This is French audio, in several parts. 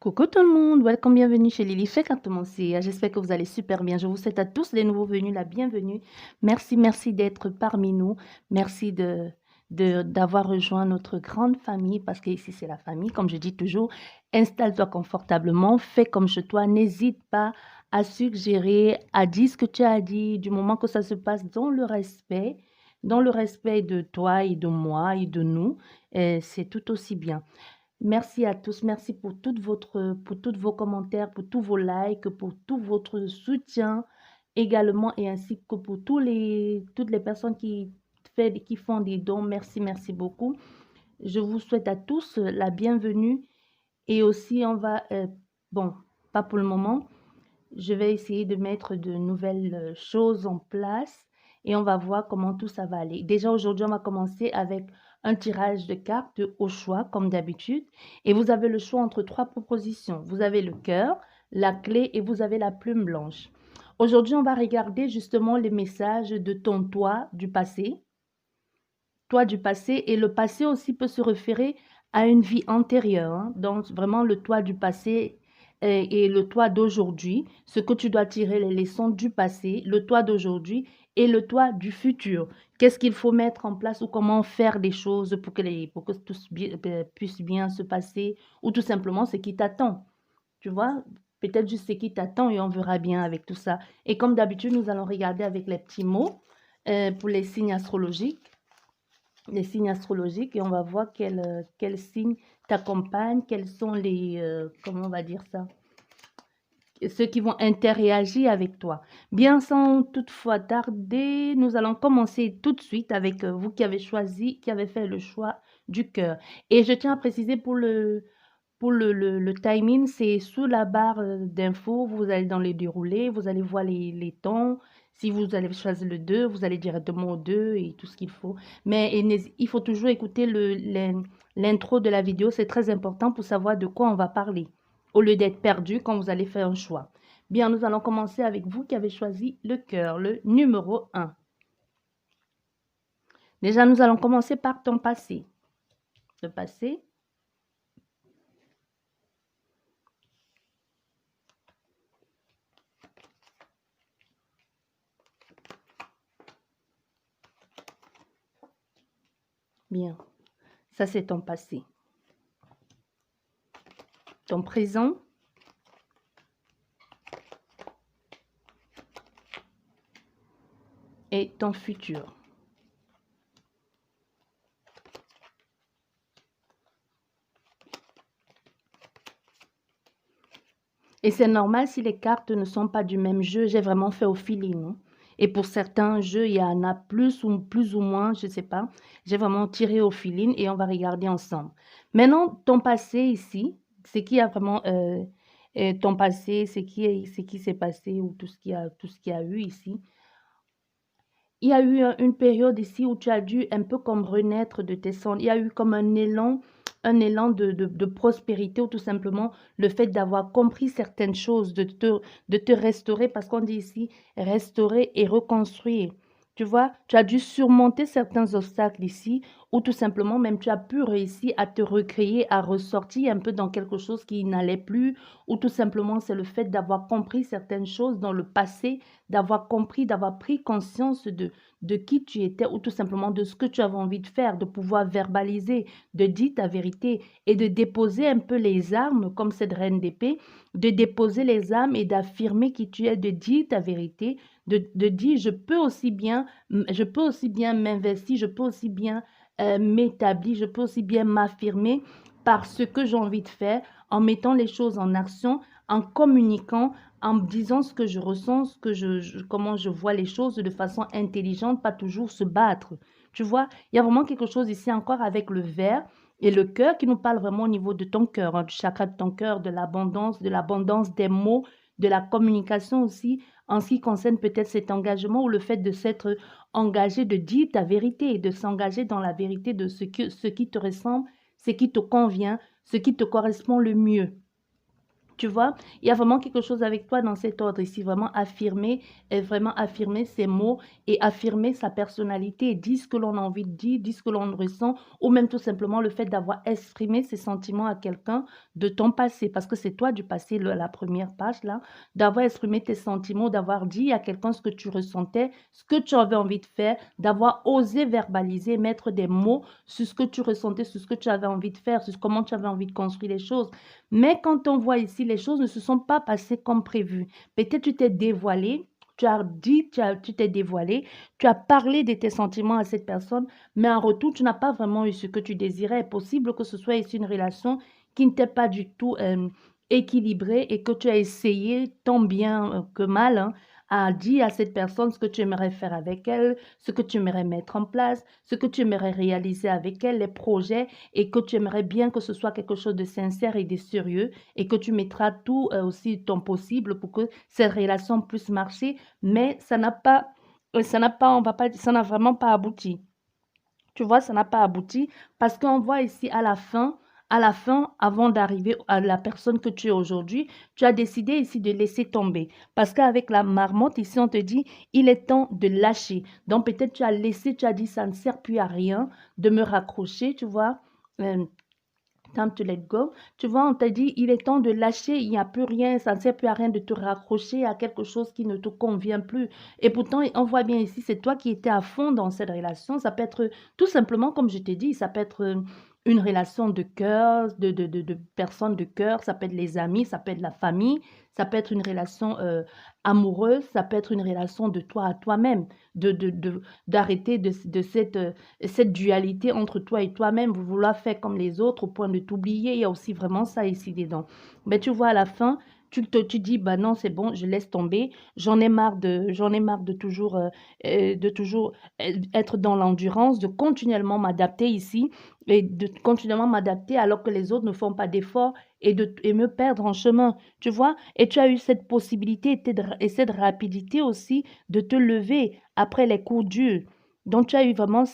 Coucou tout le monde, welcome, bienvenue chez Lily Fekatomonsia. J'espère que vous allez super bien. Je vous souhaite à tous les nouveaux venus la bienvenue. Merci d'être parmi nous. Merci d'avoir rejoint notre grande famille parce que ici c'est la famille. Comme je dis toujours, installe-toi confortablement, fais comme chez toi. N'hésite pas à suggérer, à dire ce que tu as dit, du moment que ça se passe dans le respect de toi et de moi et de nous. C'est tout aussi bien. Merci à tous. Merci pour tous vos commentaires, pour tous vos likes, pour tout votre soutien également et ainsi que pour toutes les personnes qui font des dons. Merci beaucoup. Je vous souhaite à tous la bienvenue et aussi bon, pas pour le moment, je vais essayer de mettre de nouvelles choses en place et on va voir comment tout ça va aller. Déjà aujourd'hui, on va commencer avec un tirage de cartes au choix, comme d'habitude. Et vous avez le choix entre trois propositions. Vous avez le cœur, la clé et vous avez la plume blanche. Aujourd'hui, on va regarder justement les messages de ton toi du passé. Toi du passé. Et le passé aussi peut se référer à une vie antérieure, hein. Donc, vraiment, le toi du passé et le toi d'aujourd'hui, ce que tu dois tirer les leçons du passé, le toi d'aujourd'hui et le toi du futur. Qu'est-ce qu'il faut mettre en place ou comment faire les choses pour que tout puisse bien se passer ou tout simplement ce qui t'attend. Tu vois, peut-être juste ce qui t'attend et on verra bien avec tout ça. Et comme d'habitude, nous allons regarder avec les petits mots pour les signes astrologiques et on va voir quels signes t'accompagnent, quels sont comment on va dire ça, ceux qui vont interagir avec toi. Bien sans toutefois tarder, nous allons commencer tout de suite avec vous qui avez choisi, qui avez fait le choix du cœur. Et je tiens à préciser pour le timing, c'est sous la barre d'infos, vous allez dans les déroulés, vous allez voir les temps. Si vous allez choisir le 2, vous allez directement au 2 et tout ce qu'il faut. Mais il faut toujours écouter l'intro de la vidéo, c'est très important pour savoir de quoi on va parler, au lieu d'être perdu quand vous allez faire un choix. Bien, nous allons commencer avec vous qui avez choisi le cœur, le numéro 1. Déjà, nous allons commencer par ton passé. Le passé. Bien, ça c'est ton passé. Ton présent et ton futur. Et c'est normal si les cartes ne sont pas du même jeu. J'ai vraiment fait au feeling, hein. Et pour certains jeux, il y en a plus ou moins, je ne sais pas. J'ai vraiment tiré au feeling et on va regarder ensemble. Maintenant, ton passé ici, c'est qui a vraiment ton passé, c'est qui s'est passé ou tout ce qui a eu ici. Il y a eu une période ici où tu as dû un peu comme renaître de tes cendres. Il y a eu comme un élan de prospérité ou tout simplement le fait d'avoir compris certaines choses, de te restaurer parce qu'on dit ici restaurer et reconstruire. Tu vois, tu as dû surmonter certains obstacles ici ou tout simplement même tu as pu réussir à te recréer, à ressortir un peu dans quelque chose qui n'allait plus ou tout simplement c'est le fait d'avoir compris certaines choses dans le passé, d'avoir compris, d'avoir pris conscience de qui tu étais ou tout simplement de ce que tu avais envie de faire, de pouvoir verbaliser, de dire ta vérité et de déposer un peu les armes comme cette reine d'épée, de déposer les armes et d'affirmer qui tu es, de dire ta vérité, de dire je peux aussi bien m'investir, je peux aussi bien m'établir, je peux aussi bien m'affirmer par ce que j'ai envie de faire en mettant les choses en action, en communiquant, en me disant ce que je ressens, comment je vois les choses de façon intelligente, pas toujours se battre. Tu vois, il y a vraiment quelque chose ici encore avec le verre et le cœur qui nous parle vraiment au niveau de ton cœur, hein, du chakra de ton cœur, de l'abondance des mots, de la communication aussi, en ce qui concerne peut-être cet engagement ou le fait de s'être engagé, de dire ta vérité et de s'engager dans la vérité de ce qui te ressemble, ce qui te convient, ce qui te correspond le mieux. Tu vois, il y a vraiment quelque chose avec toi dans cet ordre ici, vraiment affirmer ses mots et affirmer sa personnalité, dire ce que l'on a envie de dire ce que l'on ressent, ou même tout simplement le fait d'avoir exprimé ses sentiments à quelqu'un de ton passé, parce que c'est toi du passé, la première page là, d'avoir exprimé tes sentiments, d'avoir dit à quelqu'un ce que tu ressentais, ce que tu avais envie de faire, d'avoir osé verbaliser, mettre des mots sur ce que tu ressentais, sur ce que tu avais envie de faire, sur comment tu avais envie de construire les choses. Mais quand on voit ici, les choses ne se sont pas passées comme prévu. Peut-être tu t'es dévoilé, tu as dit, tu t'es dévoilé, tu as parlé de tes sentiments à cette personne, mais en retour, tu n'as pas vraiment eu ce que tu désirais. Il est possible que ce soit ici une relation qui n'était pas du tout équilibrée et que tu as essayé tant bien que mal, hein, à dire à cette personne ce que tu aimerais faire avec elle, ce que tu aimerais mettre en place, ce que tu aimerais réaliser avec elle, les projets et que tu aimerais bien que ce soit quelque chose de sincère et de sérieux et que tu mettras tout aussi ton possible pour que cette relation puisse marcher, mais on va pas, ça n'a vraiment pas abouti. Tu vois, ça n'a pas abouti parce qu'on voit ici à la fin, avant d'arriver à la personne que tu es aujourd'hui, tu as décidé ici de laisser tomber. Parce qu'avec la marmotte, ici, on te dit, il est temps de lâcher. Donc, peut-être tu as laissé, tu as dit, ça ne sert plus à rien de me raccrocher, tu vois. Euh, Time to let go. Tu vois, on t'a dit, il est temps de lâcher, il n'y a plus rien, ça ne sert plus à rien de te raccrocher à quelque chose qui ne te convient plus. Et pourtant, on voit bien ici, c'est toi qui étais à fond dans cette relation. Ça peut être tout simplement, comme je t'ai dit, ça peut être une relation de cœur, de personnes de cœur, ça peut être les amis, ça peut être la famille, ça peut être une relation amoureuse, ça peut être une relation de toi à toi-même, d'arrêter de cette dualité entre toi et toi-même, vous vouloir faire comme les autres au point de t'oublier. Il y a aussi vraiment ça ici dedans. Mais tu vois, à la fin, tu dis, bah non, c'est bon, je laisse tomber. J'en ai marre de toujours être dans l'endurance, de continuellement m'adapter ici et de continuellement m'adapter alors que les autres ne font pas d'efforts et me perdre en chemin. Tu vois? Et tu as eu cette possibilité et cette rapidité aussi de te lever après les coups durs. Donc, tu as eu vraiment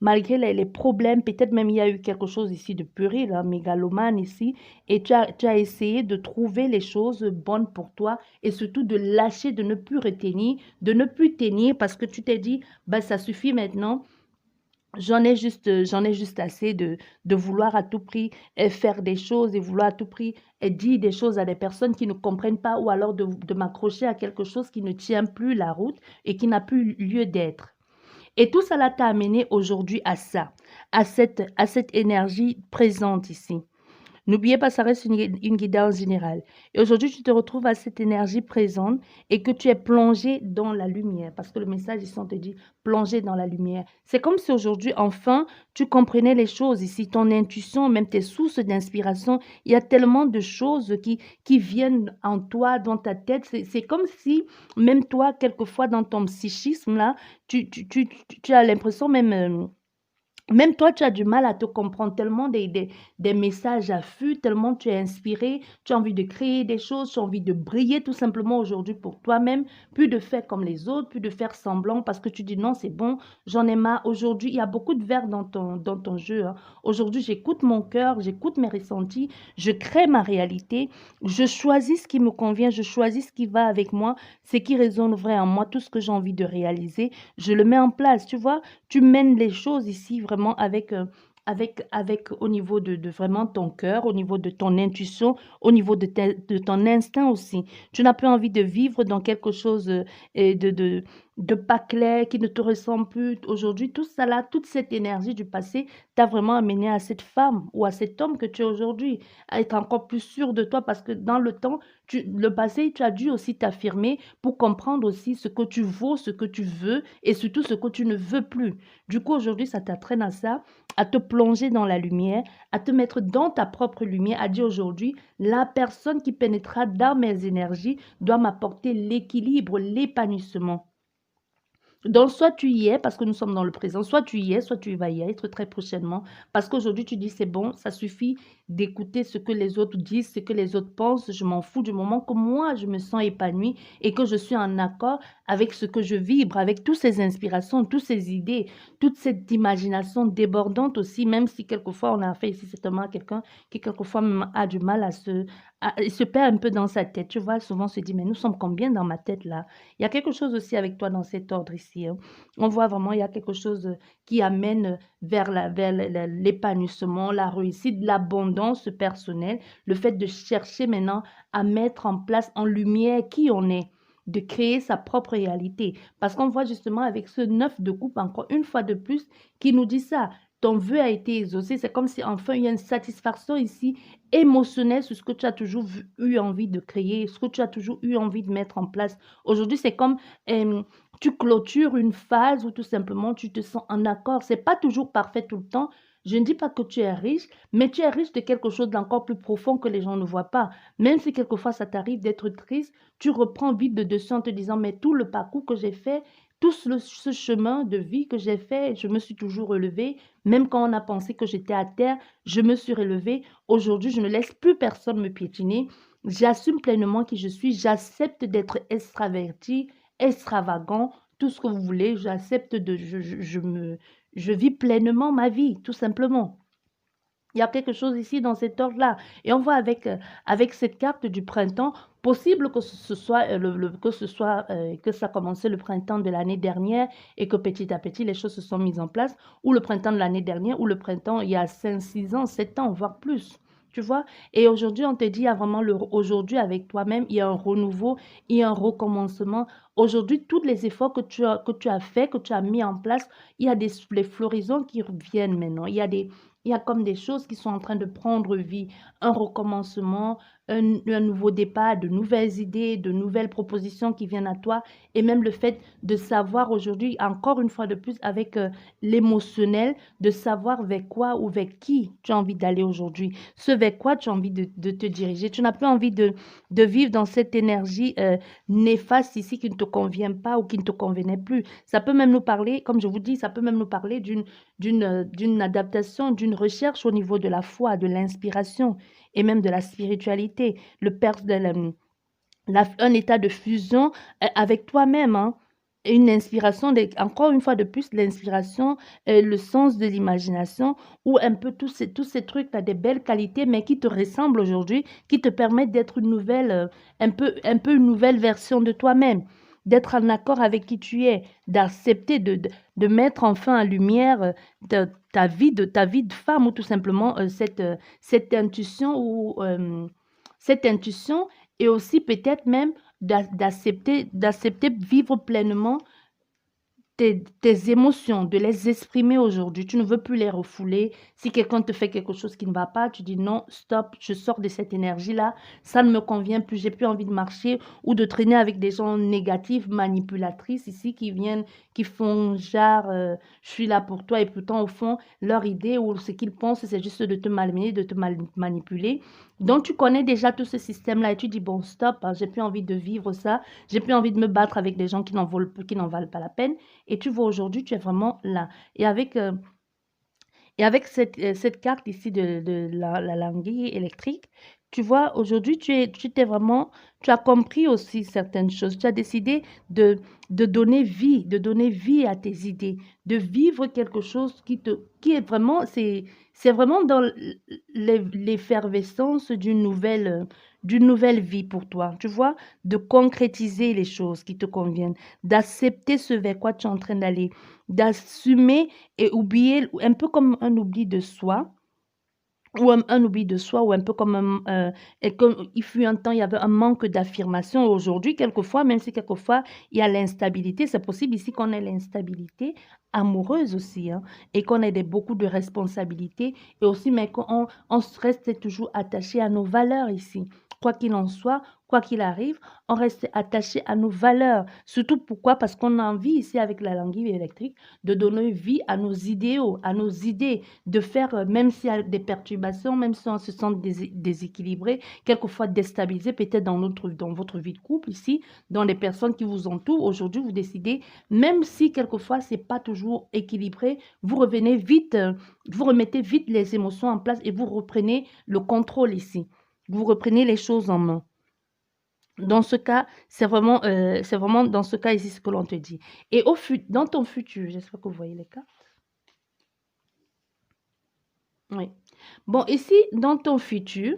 malgré les problèmes, peut-être même il y a eu quelque chose ici de puéril, hein, mégalomane ici, et tu as essayé de trouver les choses bonnes pour toi et surtout de lâcher, de ne plus retenir, de ne plus tenir parce que tu t'es dit, bah, ça suffit maintenant. J'en ai juste assez de vouloir à tout prix faire des choses et vouloir à tout prix dire des choses à des personnes qui ne comprennent pas ou alors de m'accrocher à quelque chose qui ne tient plus la route et qui n'a plus lieu d'être. Et tout cela t'a amené aujourd'hui à ça, à cette énergie présente ici. N'oubliez pas, ça reste une guidance générale. Et aujourd'hui, tu te retrouves à cette énergie présente et que tu es plongé dans la lumière. Parce que le message ici, on te dit plonger dans la lumière. C'est comme si aujourd'hui, enfin, tu comprenais les choses. Ici, ton intuition, même tes sources d'inspiration, il y a tellement de choses qui viennent en toi, dans ta tête. C'est comme si, même toi, quelquefois, dans ton psychisme, là, tu as l'impression même... même toi, tu as du mal à te comprendre tellement des messages afflux, tellement tu es inspiré, tu as envie de créer des choses, tu as envie de briller tout simplement aujourd'hui pour toi-même, plus de faire comme les autres, plus de faire semblant parce que tu dis non, c'est bon, j'en ai marre. Aujourd'hui, il y a beaucoup de verre dans ton jeu, hein. Aujourd'hui, j'écoute mon cœur, j'écoute mes ressentis, je crée ma réalité, je choisis ce qui me convient, je choisis ce qui va avec moi, ce qui résonne vrai en moi, tout ce que j'ai envie de réaliser, je le mets en place, tu vois. Tu mènes les choses ici vraiment avec au niveau de vraiment ton cœur, au niveau de ton intuition, au niveau de ton instinct aussi. Tu n'as plus envie de vivre dans quelque chose et de pas clair, qui ne te ressemble plus. Aujourd'hui, tout ça là, toute cette énergie du passé t'a vraiment amené à cette femme ou à cet homme que tu es aujourd'hui, à être encore plus sûr de toi parce que dans le temps, le passé, tu as dû aussi t'affirmer pour comprendre aussi ce que tu vaux, ce que tu veux et surtout ce que tu ne veux plus. Du coup, aujourd'hui, ça t'entraîne à ça, à te plonger dans la lumière, à te mettre dans ta propre lumière, à dire aujourd'hui, la personne qui pénétrera dans mes énergies doit m'apporter l'équilibre, l'épanouissement. Donc, soit tu y es parce que nous sommes dans le présent, soit tu y es, soit tu vas y être très prochainement. Parce qu'aujourd'hui, tu dis, c'est bon, ça suffit d'écouter ce que les autres disent, ce que les autres pensent. Je m'en fous du moment que moi, je me sens épanouie et que je suis en accord avec ce que je vibre, avec toutes ces inspirations, toutes ces idées, toute cette imagination débordante aussi, même si quelquefois on a fait ici certainement quelqu'un qui quelquefois même a du mal il se perd un peu dans sa tête. Tu vois, souvent on se dit, mais nous sommes combien dans ma tête là? Il y a quelque chose aussi avec toi dans cet ordre ici, hein. On voit vraiment, il y a quelque chose qui amène vers l'épanouissement, la réussite, l'abondance personnelle, le fait de chercher maintenant à mettre en place, en lumière qui on est, de créer sa propre réalité. Parce qu'on voit justement avec ce 9 de coupe, encore une fois de plus, qui nous dit ça. Ton vœu a été exaucé. C'est comme si enfin il y a une satisfaction ici émotionnelle sur ce que tu as toujours eu envie de créer, ce que tu as toujours eu envie de mettre en place. Aujourd'hui, c'est comme tu clôtures une phase où tout simplement tu te sens en accord. C'est pas toujours parfait tout le temps. Je ne dis pas que tu es riche, mais tu es riche de quelque chose d'encore plus profond que les gens ne voient pas. Même si quelquefois ça t'arrive d'être triste, tu reprends vite de dessus en te disant, mais tout le parcours que j'ai fait, tout ce chemin de vie que j'ai fait, je me suis toujours relevée. Même quand on a pensé que j'étais à terre, je me suis relevée. Aujourd'hui, je ne laisse plus personne me piétiner. J'assume pleinement qui je suis. J'accepte d'être extraverti, extravagant, tout ce que vous voulez. J'accepte je vis pleinement ma vie, tout simplement. Il y a quelque chose ici dans cet ordre-là. Et on voit avec cette carte du printemps, possible que ce soit, que ça a commencé le printemps de l'année dernière et que petit à petit, les choses se sont mises en place, ou le printemps de l'année dernière, ou le printemps il y a 5, 6 ans, 7 ans, voire plus. Tu vois? Et aujourd'hui, on te dit, il y a vraiment aujourd'hui avec toi-même, il y a un renouveau, il y a un recommencement. Aujourd'hui, tous les efforts que tu as fait, que tu as mis en place, il y a les floraisons qui reviennent maintenant. Il y a comme des choses qui sont en train de prendre vie, un recommencement, un nouveau départ, de nouvelles idées, de nouvelles propositions qui viennent à toi. Et même le fait de savoir aujourd'hui, encore une fois de plus, avec l'émotionnel, de savoir vers quoi ou vers qui tu as envie d'aller aujourd'hui. Ce vers quoi tu as envie de te diriger. Tu n'as plus envie de vivre dans cette énergie néfaste ici qui ne te convient pas ou qui ne te convenait plus. Ça peut même nous parler, comme je vous dis, ça peut même nous parler d'une adaptation, d'une recherche au niveau de la foi, de l'inspiration et même de la spiritualité, un état de fusion avec toi-même, hein, et une inspiration, encore une fois de plus, l'inspiration, le sens de l'imagination, ou un peu tous ces trucs, tu as des belles qualités, mais qui te ressemblent aujourd'hui, qui te permettent d'être une nouvelle, un peu une nouvelle version de toi-même, d'être en accord avec qui tu es, d'accepter de mettre enfin en lumière ta vie de femme, ou tout simplement cette intuition, cette intuition, et aussi peut-être même d'accepter vivre pleinement tes émotions, de les exprimer aujourd'hui. Tu ne veux plus les refouler. Si quelqu'un te fait quelque chose qui ne va pas, tu dis non, stop, je sors de cette énergie-là. Ça ne me convient plus. J'ai plus envie de marcher ou de traîner avec des gens négatifs, manipulatrices ici qui viennent, qui font genre, je suis là pour toi, et pourtant au fond, leur idée ou ce qu'ils pensent, c'est juste de te malmener, de te manipuler. Donc tu connais déjà tout ce système-là et tu dis bon, stop, hein, j'ai plus envie de vivre ça. J'ai plus envie de me battre avec des gens qui n'en valent pas la peine. Et tu vois, aujourd'hui, tu es vraiment là. Et avec cette carte ici de la languille électrique, tu vois, aujourd'hui, tu as compris aussi certaines choses. Tu as décidé de, de donner vie à tes idées, de vivre quelque chose qui est vraiment, c'est vraiment dans l'effervescence d'une nouvelle vie pour toi. Tu vois, de concrétiser les choses qui te conviennent, d'accepter ce vers quoi tu es en train d'aller, d'assumer et oublier, un peu comme un oubli de soi, ou un oubli de soi, ou un peu comme et comme il fut un temps, il y avait un manque d'affirmation. Aujourd'hui, quelquefois, même si quelquefois il y a l'instabilité, c'est possible ici qu'on ait l'instabilité amoureuse aussi, hein, et qu'on ait beaucoup de responsabilités, et aussi, mais qu'on se reste toujours attaché à nos valeurs ici. Quoi qu'il en soit, quoi qu'il arrive, on reste attaché à nos valeurs. Surtout pourquoi? Parce qu'on a envie ici avec la languille électrique de donner vie à nos idéaux, à nos idées, de faire, même s'il y a des perturbations, même si on se sent déséquilibré, quelquefois déstabilisé, peut-être dans votre vie de couple ici, dans les personnes qui vous entourent. Aujourd'hui, vous décidez, même si quelquefois c'est pas toujours équilibré, vous revenez vite, vous remettez vite les émotions en place et vous reprenez le contrôle ici. Vous reprenez les choses en main. Dans ce cas, c'est vraiment dans ce cas ici ce que l'on te dit. Et dans ton futur, j'espère que vous voyez les cas. Oui. Bon, ici, dans ton futur,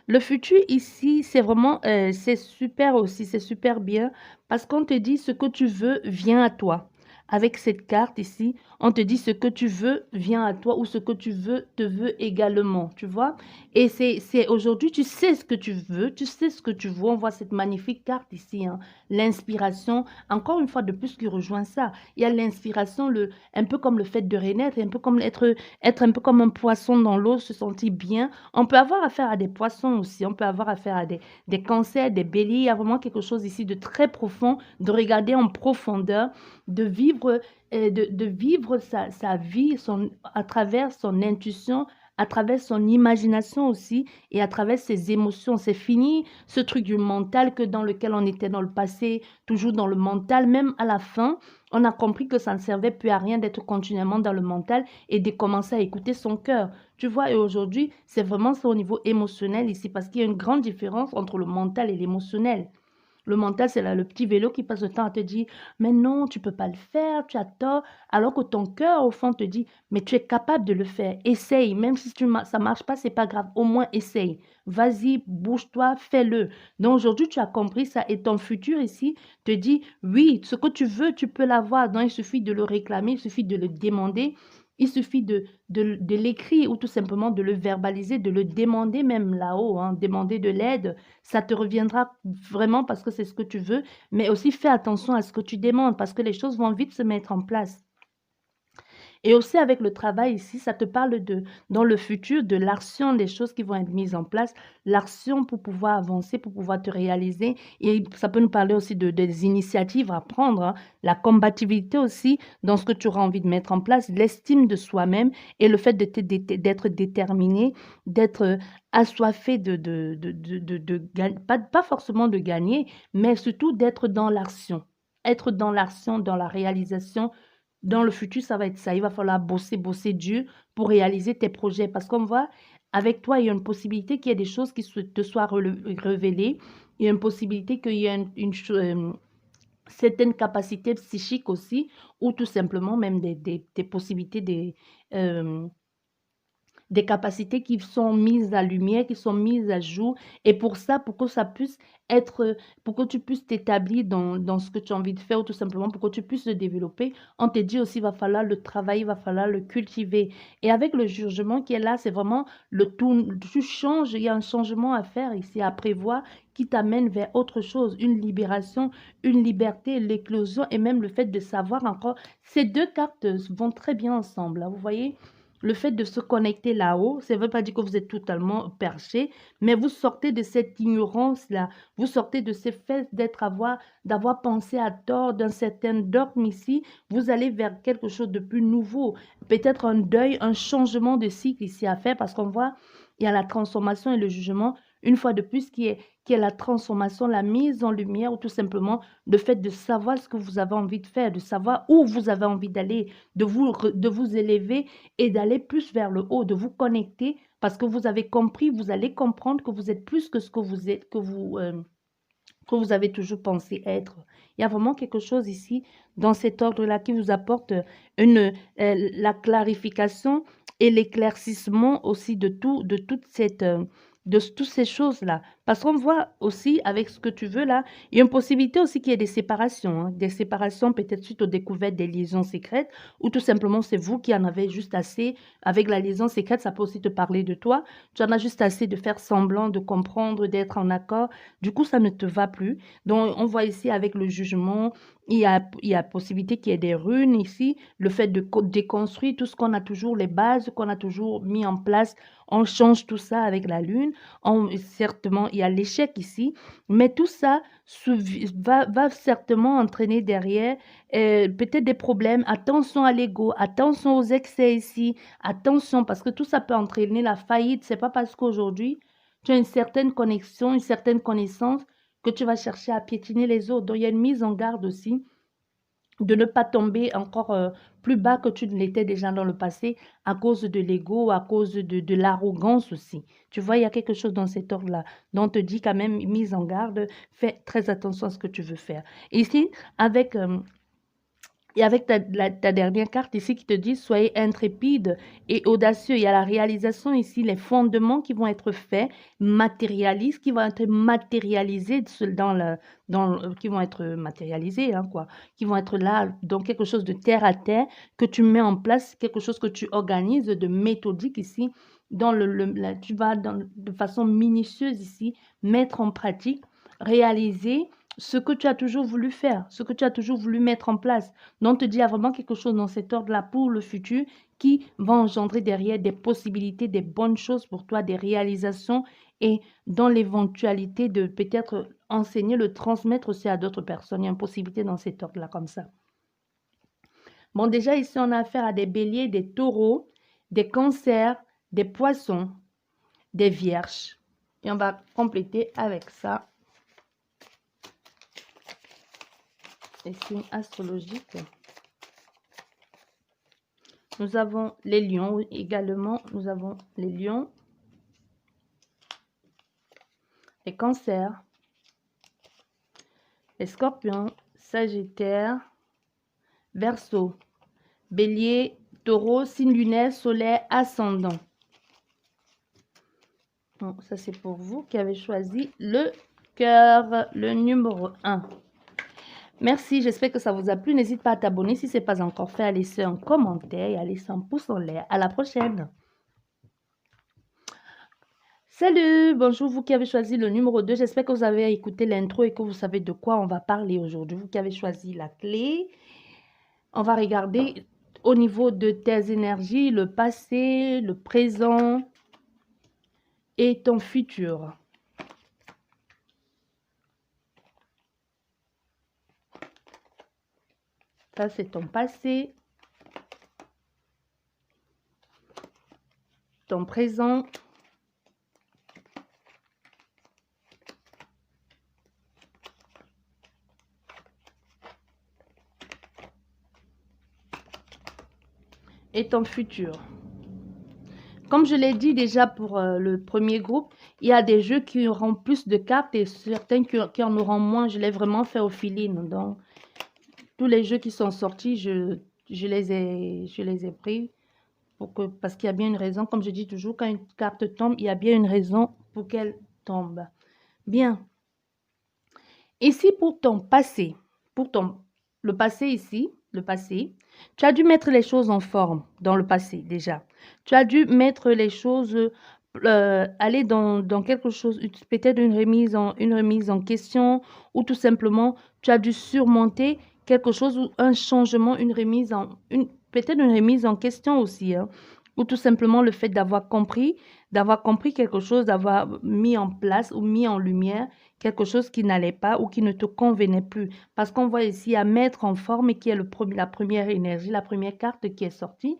Le futur ici, c'est vraiment, c'est super aussi, c'est super bien parce qu'on te dit ce que tu veux vient à toi. Avec cette carte ici, on te dit ce que tu veux vient à toi ou ce que tu veux te veut également, tu vois? Et c'est aujourd'hui, tu sais ce que tu veux, tu sais ce que tu veux. On voit cette magnifique carte ici, hein. L'inspiration, encore une fois de plus qui rejoint ça. Il y a l'inspiration, un peu comme le fait de renaître, un peu comme être un peu comme un poisson dans l'eau, se sentir bien. On peut avoir affaire à des poissons aussi, on peut avoir affaire à des cancers, des béliers. Il y a vraiment quelque chose ici de très profond, de regarder en profondeur, de vivre, de vivre sa vie à travers son intuition, à travers son imagination aussi et à travers ses émotions. C'est fini ce truc du mental que dans lequel on était dans le passé, toujours dans le mental. Même à la fin, on a compris que ça ne servait plus à rien d'être continuellement dans le mental et de commencer à écouter son cœur. Tu vois, et aujourd'hui, c'est vraiment ça au niveau émotionnel ici, parce qu'il y a une grande différence entre le mental et l'émotionnel. Le mental, c'est là le petit vélo qui passe le temps à te dire, mais non, tu peux pas le faire, tu as tort, alors que ton cœur, au fond, te dit, mais tu es capable de le faire, essaye, même si ça marche pas, c'est pas grave, au moins essaye. Vas-y, bouge-toi, fais-le. Donc aujourd'hui, tu as compris ça et ton futur ici te dit, oui, ce que tu veux, tu peux l'avoir. Donc il suffit de le réclamer, il suffit de le demander. Il suffit de l'écrire ou tout simplement de le verbaliser, de le demander même là-haut, hein, demander de l'aide. Ça te reviendra vraiment parce que c'est ce que tu veux, mais aussi fais attention à ce que tu demandes parce que les choses vont vite se mettre en place. Et aussi avec le travail ici, ça te parle dans le futur, de l'action, des choses qui vont être mises en place, l'action pour pouvoir avancer, pour pouvoir te réaliser. Et ça peut nous parler aussi des initiatives à prendre, hein, la combativité aussi dans ce que tu auras envie de mettre en place, l'estime de soi-même et le fait d'être déterminé, d'être assoiffé pas forcément de gagner, mais surtout d'être dans l'action. Être dans l'action, dans la réalisation dans le futur, ça va être ça. Il va falloir bosser, bosser dur pour réaliser tes projets. Parce qu'on voit, avec toi, il y a une possibilité qu'il y ait des choses qui te soient révélées. Il y a une possibilité qu'il y ait certaines capacités psychiques aussi, ou tout simplement même des possibilités, des capacités qui sont mises à lumière, qui sont mises à jour. Et pour ça, pour que ça puisse être, pour que tu puisses t'établir dans ce que tu as envie de faire, ou tout simplement pour que tu puisses le développer, on te dit aussi, il va falloir le travailler, il va falloir le cultiver. Et avec le jugement qui est là, c'est vraiment le tout, tu changes, il y a un changement à faire ici, à prévoir, qui t'amène vers autre chose, une libération, une liberté, l'éclosion et même le fait de savoir encore. Ces deux cartes vont très bien ensemble, hein, vous voyez? Le fait de se connecter là-haut, ça ne veut pas dire que vous êtes totalement perché, mais vous sortez de cette ignorance-là. Vous sortez de ces faits d'avoir pensé à tort, d'un certain dogme ici. Vous allez vers quelque chose de plus nouveau. Peut-être un deuil, un changement de cycle ici à faire parce qu'on voit, il y a la transformation et le jugement, une fois de plus, qui est la transformation, la mise en lumière ou tout simplement le fait de savoir ce que vous avez envie de faire, de savoir où vous avez envie d'aller, de vous élever et d'aller plus vers le haut, de vous connecter parce que vous avez compris, vous allez comprendre que vous êtes plus que ce que vous êtes, que vous avez toujours pensé être. Il y a vraiment quelque chose ici dans cet ordre-là qui vous apporte la clarification et l'éclaircissement aussi de toutes ces choses-là. Parce qu'on voit aussi, avec ce que tu veux là, il y a une possibilité aussi qu'il y ait des séparations, hein. Des séparations peut-être suite aux découvertes des liaisons secrètes, ou tout simplement c'est vous qui en avez juste assez. Avec la liaison secrète, ça peut aussi te parler de toi. Tu en as juste assez de faire semblant, de comprendre, d'être en accord. Du coup, ça ne te va plus. Donc, on voit ici avec le jugement, il y a possibilité qu'il y ait des runes ici, le fait de déconstruire tout ce qu'on a toujours, les bases qu'on a toujours mis en place, on change tout ça avec la lune. Certainement, il y a l'échec ici, mais tout ça va certainement entraîner derrière peut-être des problèmes. Attention à l'ego, attention aux excès ici, attention parce que tout ça peut entraîner la faillite. C'est pas parce qu'aujourd'hui, tu as une certaine connexion, une certaine connaissance que tu vas chercher à piétiner les autres. Donc, il y a une mise en garde aussi de ne pas tomber encore plus bas que tu ne l'étais déjà dans le passé à cause de l'ego, à cause de l'arrogance aussi. Tu vois, il y a quelque chose dans cet ordre-là. Donc, on te dit quand même, mise en garde, fais très attention à ce que tu veux faire. Ici, avec Et avec ta dernière carte ici qui te dit soyez intrépide et audacieux. Il y a la réalisation ici, les fondements qui vont être faits, matérialistes, qui vont être matérialisés qui vont être matérialisés, hein, quoi, qui vont être là, donc quelque chose de terre à terre que tu mets en place, quelque chose que tu organises de méthodique ici, tu vas de façon minutieuse ici, mettre en pratique, réaliser ce que tu as toujours voulu faire, ce que tu as toujours voulu mettre en place. Donc, on te dit, il y a vraiment quelque chose dans cet ordre-là pour le futur qui va engendrer derrière des possibilités, des bonnes choses pour toi, des réalisations et dans l'éventualité de peut-être enseigner, le transmettre aussi à d'autres personnes. Il y a une possibilité dans cet ordre-là comme ça. Bon, déjà ici, on a affaire à des béliers, des taureaux, des cancers, des poissons, des vierges. Et on va compléter avec ça les signes astrologiques. Nous avons les lions également. Nous avons les lions, les cancers, les scorpions, sagittaire, verseau, bélier, taureau, signe lunaire, solaire, ascendant. Bon, ça c'est pour vous qui avez choisi le cœur, le numéro 1. Merci, j'espère que ça vous a plu. N'hésite pas à t'abonner si ce n'est pas encore fait, à laisser un commentaire et à laisser un pouce en l'air. À la prochaine. Salut, bonjour vous qui avez choisi le numéro 2. J'espère que vous avez écouté l'intro et que vous savez de quoi on va parler aujourd'hui. Vous qui avez choisi la clé, on va regarder au niveau de tes énergies, le passé, le présent et ton futur. Ça, c'est ton passé, ton présent et ton futur. Comme je l'ai dit déjà pour le premier groupe, il y a des jeux qui auront plus de cartes et certains qui en auront moins. Je l'ai vraiment fait au feeling. Donc, tous les jeux qui sont sortis, je les ai pris parce qu'il y a bien une raison. Comme je dis toujours, quand une carte tombe, il y a bien une raison pour qu'elle tombe. Bien. Ici, pour ton passé, le passé ici, le passé, tu as dû mettre les choses en forme dans le passé déjà. Tu as dû mettre les choses, aller dans quelque chose, peut-être une remise en question, ou tout simplement, tu as dû surmonter quelque chose ou un changement, peut-être une remise en question aussi, hein, ou tout simplement le fait d'avoir compris quelque chose, d'avoir mis en place ou mis en lumière quelque chose qui n'allait pas ou qui ne te convenait plus. Parce qu'on voit ici à mettre en forme et qui est la première énergie, la première carte qui est sortie.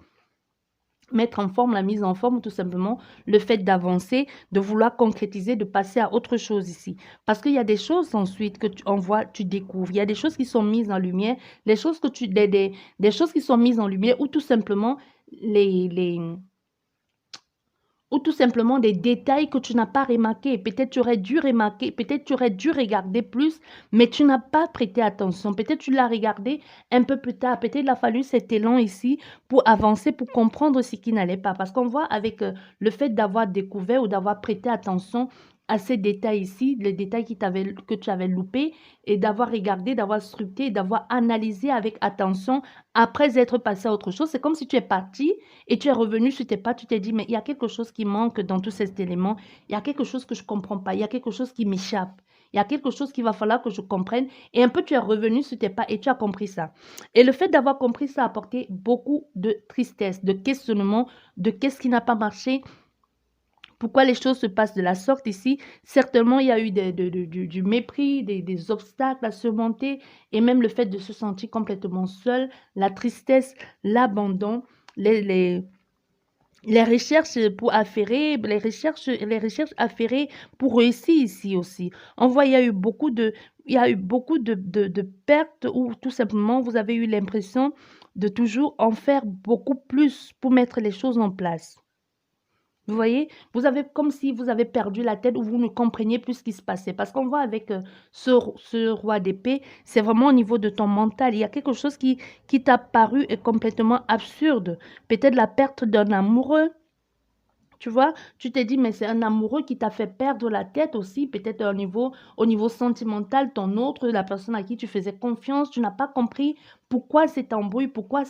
Mettre en forme, la mise en forme, tout simplement, le fait d'avancer, de vouloir concrétiser, de passer à autre chose ici. Parce qu'il y a des choses ensuite que tu découvres. Il y a des choses qui sont mises en lumière, des choses qui sont mises en lumière ou tout simplement ou tout simplement des détails que tu n'as pas remarqués. Peut-être tu aurais dû remarquer, peut-être tu aurais dû regarder plus, mais tu n'as pas prêté attention. Peut-être tu l'as regardé un peu plus tard. Peut-être il a fallu cet élan ici pour avancer, pour comprendre ce qui n'allait pas. Parce qu'on voit avec le fait d'avoir découvert ou d'avoir prêté attention à ces détails ici, les détails que tu avais loupés, et d'avoir regardé, d'avoir scruté, d'avoir analysé avec attention après être passé à autre chose. C'est comme si tu es parti et tu es revenu sur tes pas, tu t'es dit, mais il y a quelque chose qui manque dans tous ces éléments, il y a quelque chose que je ne comprends pas, il y a quelque chose qui m'échappe, il y a quelque chose qu'il va falloir que je comprenne. Et un peu, tu es revenu sur tes pas et tu as compris ça. Et le fait d'avoir compris ça a apporté beaucoup de tristesse, de questionnement, de qu'est-ce qui n'a pas marché, pourquoi les choses se passent de la sorte ici. Certainement, il y a eu du mépris, des obstacles à surmonter et même le fait de se sentir complètement seul, la tristesse, l'abandon, les recherches pour affairer, les recherches affairées pour réussir ici aussi. On voit, il y a eu beaucoup de pertes ou tout simplement, vous avez eu l'impression de toujours en faire beaucoup plus pour mettre les choses en place. Vous voyez? Vous avez comme si vous avez perdu la tête ou vous ne compreniez plus ce qui se passait. Parce qu'on voit avec, ce roi d'épée, c'est vraiment au niveau de ton mental. Il y a quelque chose qui t'a paru complètement absurde. Peut-être la perte d'un amoureux, tu vois? Tu t'es dit: «Mais c'est un amoureux qui t'a fait perdre la tête aussi», peut-être au niveau sentimental, ton autre, la personne à qui tu faisais confiance, tu n'as pas compris pourquoi cette embrouille, pourquoi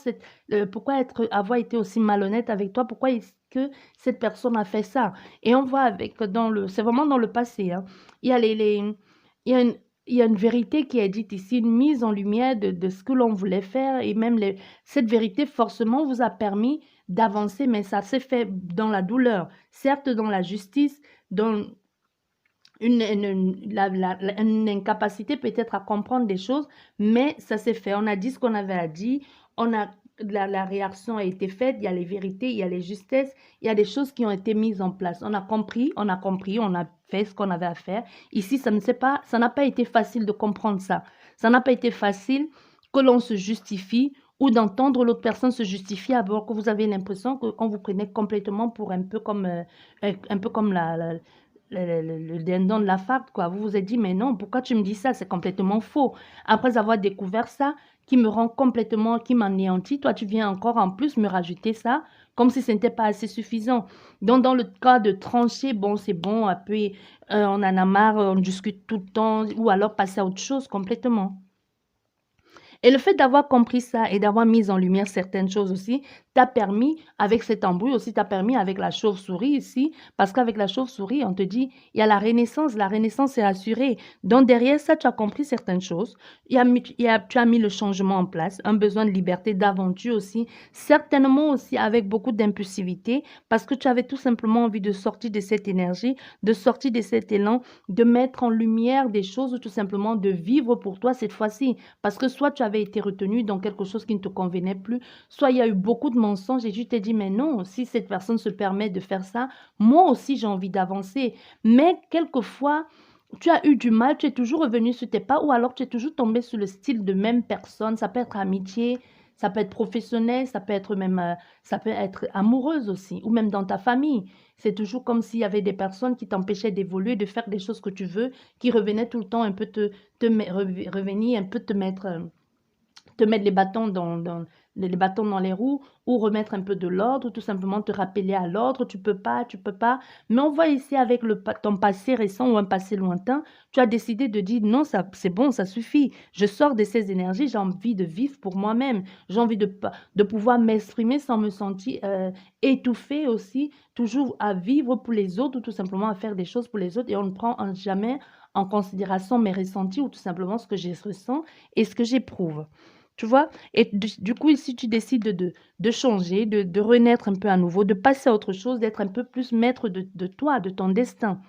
avoir été aussi malhonnête avec toi, pourquoi est-ce que cette personne a fait ça? Et on voit avec c'est vraiment dans le passé, hein. Il y a il y a une il y a une vérité qui est dite ici, une mise en lumière de ce que l'on voulait faire et même cette vérité forcément vous a permis d'avancer, mais ça s'est fait dans la douleur, certes dans la justice, dans une incapacité peut-être à comprendre des choses, mais ça s'est fait. On a dit ce qu'on avait à dire, la réaction a été faite, il y a les vérités, il y a les justesses, il y a des choses qui ont été mises en place. On a compris, on a fait ce qu'on avait à faire. Ici, ça n'a pas été facile de comprendre ça. Ça n'a pas été facile que l'on se justifie ou d'entendre l'autre personne se justifier alors que vous avez l'impression qu'on vous prenait complètement pour un peu comme le dindon de la farce, quoi. Vous vous êtes dit, mais non, pourquoi tu me dis ça? C'est complètement faux. Après avoir découvert ça, qui m'anéantit, toi, tu viens encore en plus me rajouter ça, comme si ce n'était pas assez suffisant. Donc, dans le cas de trancher, bon, c'est bon, après, on en a marre, on discute tout le temps, ou alors passer à autre chose complètement. Et le fait d'avoir compris ça et d'avoir mis en lumière certaines choses aussi, t'a permis, avec cet embrouille aussi, t'a permis avec la chauve-souris ici, parce qu'avec la chauve-souris, on te dit, il y a la renaissance est assurée. Donc derrière ça, tu as compris certaines choses, tu as mis le changement en place, un besoin de liberté, d'aventure aussi, certainement aussi avec beaucoup d'impulsivité, parce que tu avais tout simplement envie de sortir de cette énergie, de sortir de cet élan, de mettre en lumière des choses ou tout simplement de vivre pour toi cette fois-ci. Parce que soit tu avais été retenu dans quelque chose qui ne te convenait plus, soit il y a eu beaucoup de mensonges et tu t'es dit, mais non, si cette personne se permet de faire ça, moi aussi j'ai envie d'avancer. Mais quelquefois, tu as eu du mal, tu es toujours revenu sur tes pas ou alors tu es toujours tombé sur le style de même personne. Ça peut être amitié, ça peut être professionnel, ça peut être amoureuse aussi ou même dans ta famille. C'est toujours comme s'il y avait des personnes qui t'empêchaient d'évoluer, de faire des choses que tu veux, qui revenaient tout le temps un peu revenir, un peu te mettre les bâtons dans les roues ou remettre un peu de l'ordre, ou tout simplement te rappeler à l'ordre, tu peux pas, tu peux pas. Mais on voit ici avec ton passé récent ou un passé lointain, tu as décidé de dire non, ça, c'est bon, ça suffit. Je sors de ces énergies, j'ai envie de vivre pour moi-même. J'ai envie de pouvoir m'exprimer sans me sentir étouffée aussi, toujours à vivre pour les autres ou tout simplement à faire des choses pour les autres et on ne prend jamais en considération mes ressentis ou tout simplement ce que je ressens et ce que j'éprouve. Tu vois? Et du coup, ici, tu décides de changer, de renaître un peu à nouveau, de passer à autre chose, d'être un peu plus maître de toi, de ton destin.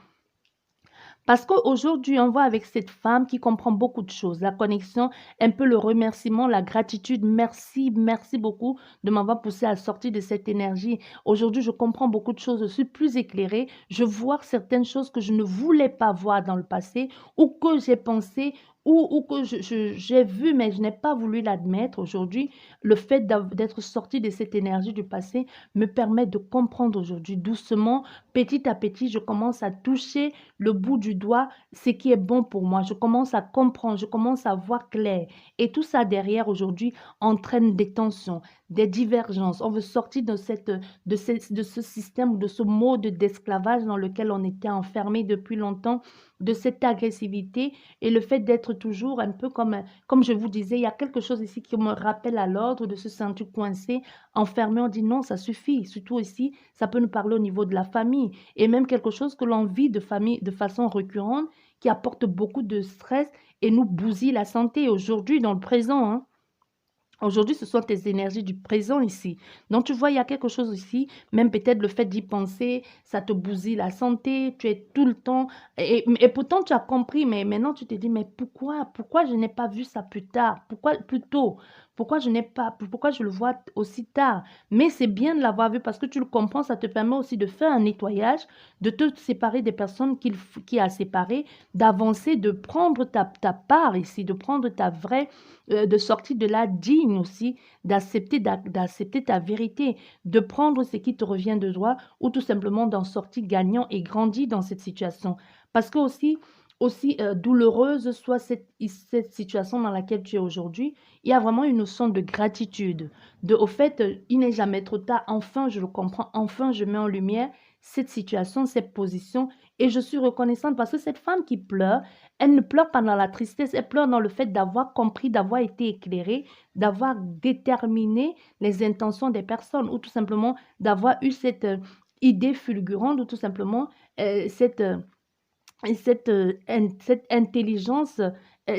Parce qu'aujourd'hui, on voit avec cette femme qui comprend beaucoup de choses, la connexion, un peu le remerciement, la gratitude. Merci, merci beaucoup de m'avoir poussé à sortir de cette énergie. Aujourd'hui, je comprends beaucoup de choses, je suis plus éclairée. Je vois certaines choses que je ne voulais pas voir dans le passé ou que j'ai pensé ou que j'ai vu, mais je n'ai pas voulu l'admettre. Aujourd'hui, le fait d'être sorti de cette énergie du passé me permet de comprendre aujourd'hui doucement, petit à petit, je commence à toucher le bout du doigt ce qui est bon pour moi. Je commence à comprendre, je commence à voir clair. Et tout ça derrière aujourd'hui entraîne des tensions, des divergences. On veut sortir de ce système, de ce mode d'esclavage dans lequel on était enfermé depuis longtemps, de cette agressivité et le fait d'être toujours un peu comme je vous disais, il y a quelque chose ici qui me rappelle à l'ordre de se sentir coincé, enfermé. On dit non, ça suffit. Surtout ici, ça peut nous parler au niveau de la famille et même quelque chose que l'on vit de famille de façon récurrente qui apporte beaucoup de stress et nous bousille la santé aujourd'hui dans le présent, hein. Aujourd'hui, ce sont tes énergies du présent ici. Donc, tu vois, il y a quelque chose ici, même peut-être le fait d'y penser, ça te bousille la santé, tu es tout le temps. Et pourtant, tu as compris, mais maintenant, tu te dis, mais pourquoi je n'ai pas vu ça plus tard? Pourquoi plus tôt? pourquoi je le vois aussi tard? Mais c'est bien de l'avoir vu parce que tu le comprends, ça te permet aussi de faire un nettoyage, de te séparer des personnes qui a séparées, d'avancer, de prendre ta part ici, de prendre ta vraie, de sortir de là digne aussi, d'accepter ta vérité, de prendre ce qui te revient de droit ou tout simplement d'en sortir gagnant et grandi dans cette situation. Parce que aussi douloureuse soit cette situation dans laquelle tu es aujourd'hui, il y a vraiment une notion de gratitude, au fait, il n'est jamais trop tard, enfin je le comprends, enfin je mets en lumière cette situation, cette position, et je suis reconnaissante parce que cette femme qui pleure, elle ne pleure pas dans la tristesse, elle pleure dans le fait d'avoir compris, d'avoir été éclairée, d'avoir déterminé les intentions des personnes, ou tout simplement d'avoir eu cette idée fulgurante, ou tout simplement cette cette intelligence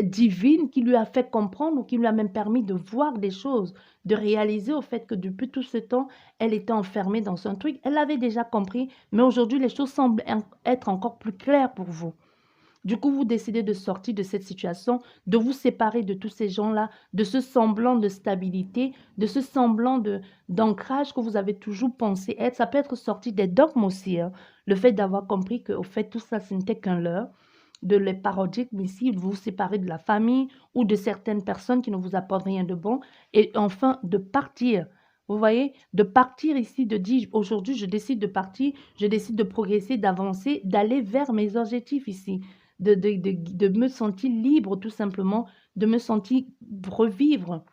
divine qui lui a fait comprendre ou qui lui a même permis de voir des choses, de réaliser au fait que depuis tout ce temps, elle était enfermée dans un truc. Elle avait déjà compris, mais aujourd'hui, les choses semblent être encore plus claires pour vous. Du coup, vous décidez de sortir de cette situation, de vous séparer de tous ces gens-là, de ce semblant de stabilité, de ce semblant d'ancrage que vous avez toujours pensé être. Ça peut être sorti des dogmes aussi, hein. Le fait d'avoir compris que, au fait, tout ça, ce n'était qu'un leurre, de les paradigmes ici, de vous séparer de la famille ou de certaines personnes qui ne vous apportent rien de bon, et enfin de partir. Vous voyez, de partir ici, de dire aujourd'hui, je décide de partir, je décide de progresser, d'avancer, d'aller vers mes objectifs ici de me sentir libre tout simplement, de me sentir revivre.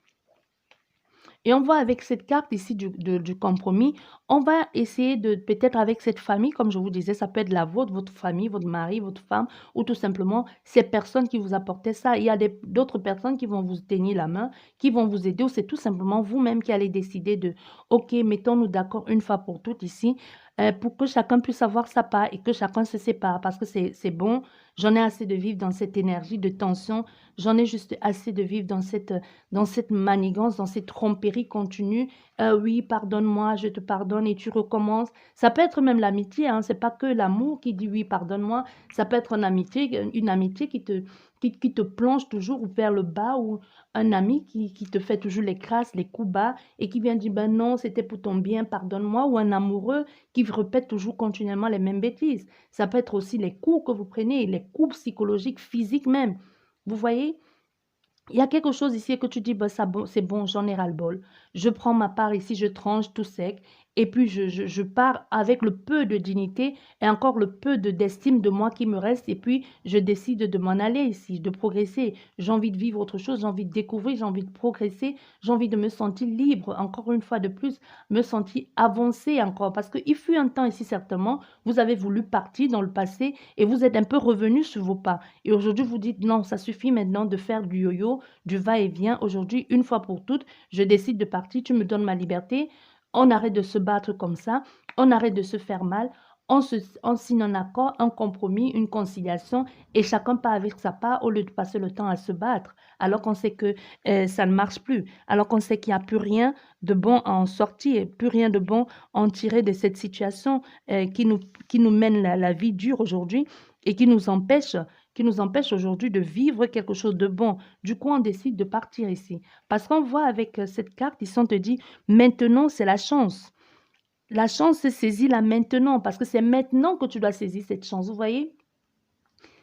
Et on voit avec cette carte ici du compromis, on va essayer de, peut-être avec cette famille, comme je vous disais, ça peut être la vôtre, votre famille, votre mari, votre femme, ou tout simplement ces personnes qui vous apportaient ça. Il y a d'autres personnes qui vont vous tenir la main, qui vont vous aider, ou c'est tout simplement vous-même qui allez décider de, OK, mettons-nous d'accord une fois pour toutes ici, pour que chacun puisse avoir sa part et que chacun se sépare, parce que c'est bon, j'en ai assez de vivre dans cette énergie de tension, j'en ai juste assez de vivre dans cette manigance, dans cette tromperie continue. Oui, pardonne-moi, je te pardonne et tu recommences. Ça peut être même l'amitié, hein, c'est pas que l'amour qui dit oui, pardonne-moi. Ça peut être une amitié qui te plonge toujours vers le bas ou un ami qui te fait toujours les crasses, les coups bas et qui vient dire ben non, c'était pour ton bien, pardonne-moi. Ou un amoureux qui répète toujours continuellement les mêmes bêtises. Ça peut être aussi les coups que vous prenez, les coups psychologiques, physiques même. Vous voyez? Il y a quelque chose ici que tu dis, bah, ça, c'est bon, j'en ai ras-le-bol. Je prends ma part ici, je tranche tout sec. Et puis, je pars avec le peu de dignité et encore le peu d'estime de moi qui me reste. Et puis, je décide de m'en aller ici, de progresser. J'ai envie de vivre autre chose, j'ai envie de découvrir, j'ai envie de progresser, j'ai envie de me sentir libre, encore une fois de plus, me sentir avancer encore. Parce qu'il fut un temps ici, certainement, vous avez voulu partir dans le passé et vous êtes un peu revenu sur vos pas. Et aujourd'hui, vous dites, non, ça suffit maintenant de faire du yo-yo, du va-et-vient. Aujourd'hui, une fois pour toutes, je décide de partir, tu me donnes ma liberté. On arrête de se battre comme ça, on arrête de se faire mal, on signe un accord, un compromis, une conciliation, et chacun part avec sa part au lieu de passer le temps à se battre, alors qu'on sait que ça ne marche plus, alors qu'on sait qu'il n'y a plus rien de bon à en sortir, plus rien de bon à en tirer de cette situation qui nous mène la vie dure aujourd'hui et qui nous empêche aujourd'hui de vivre quelque chose de bon. Du coup, on décide de partir ici. Parce qu'on voit avec cette carte, ici, on te dit, maintenant, c'est la chance. La chance, c'est saisie là maintenant, parce que c'est maintenant que tu dois saisir cette chance. Vous voyez?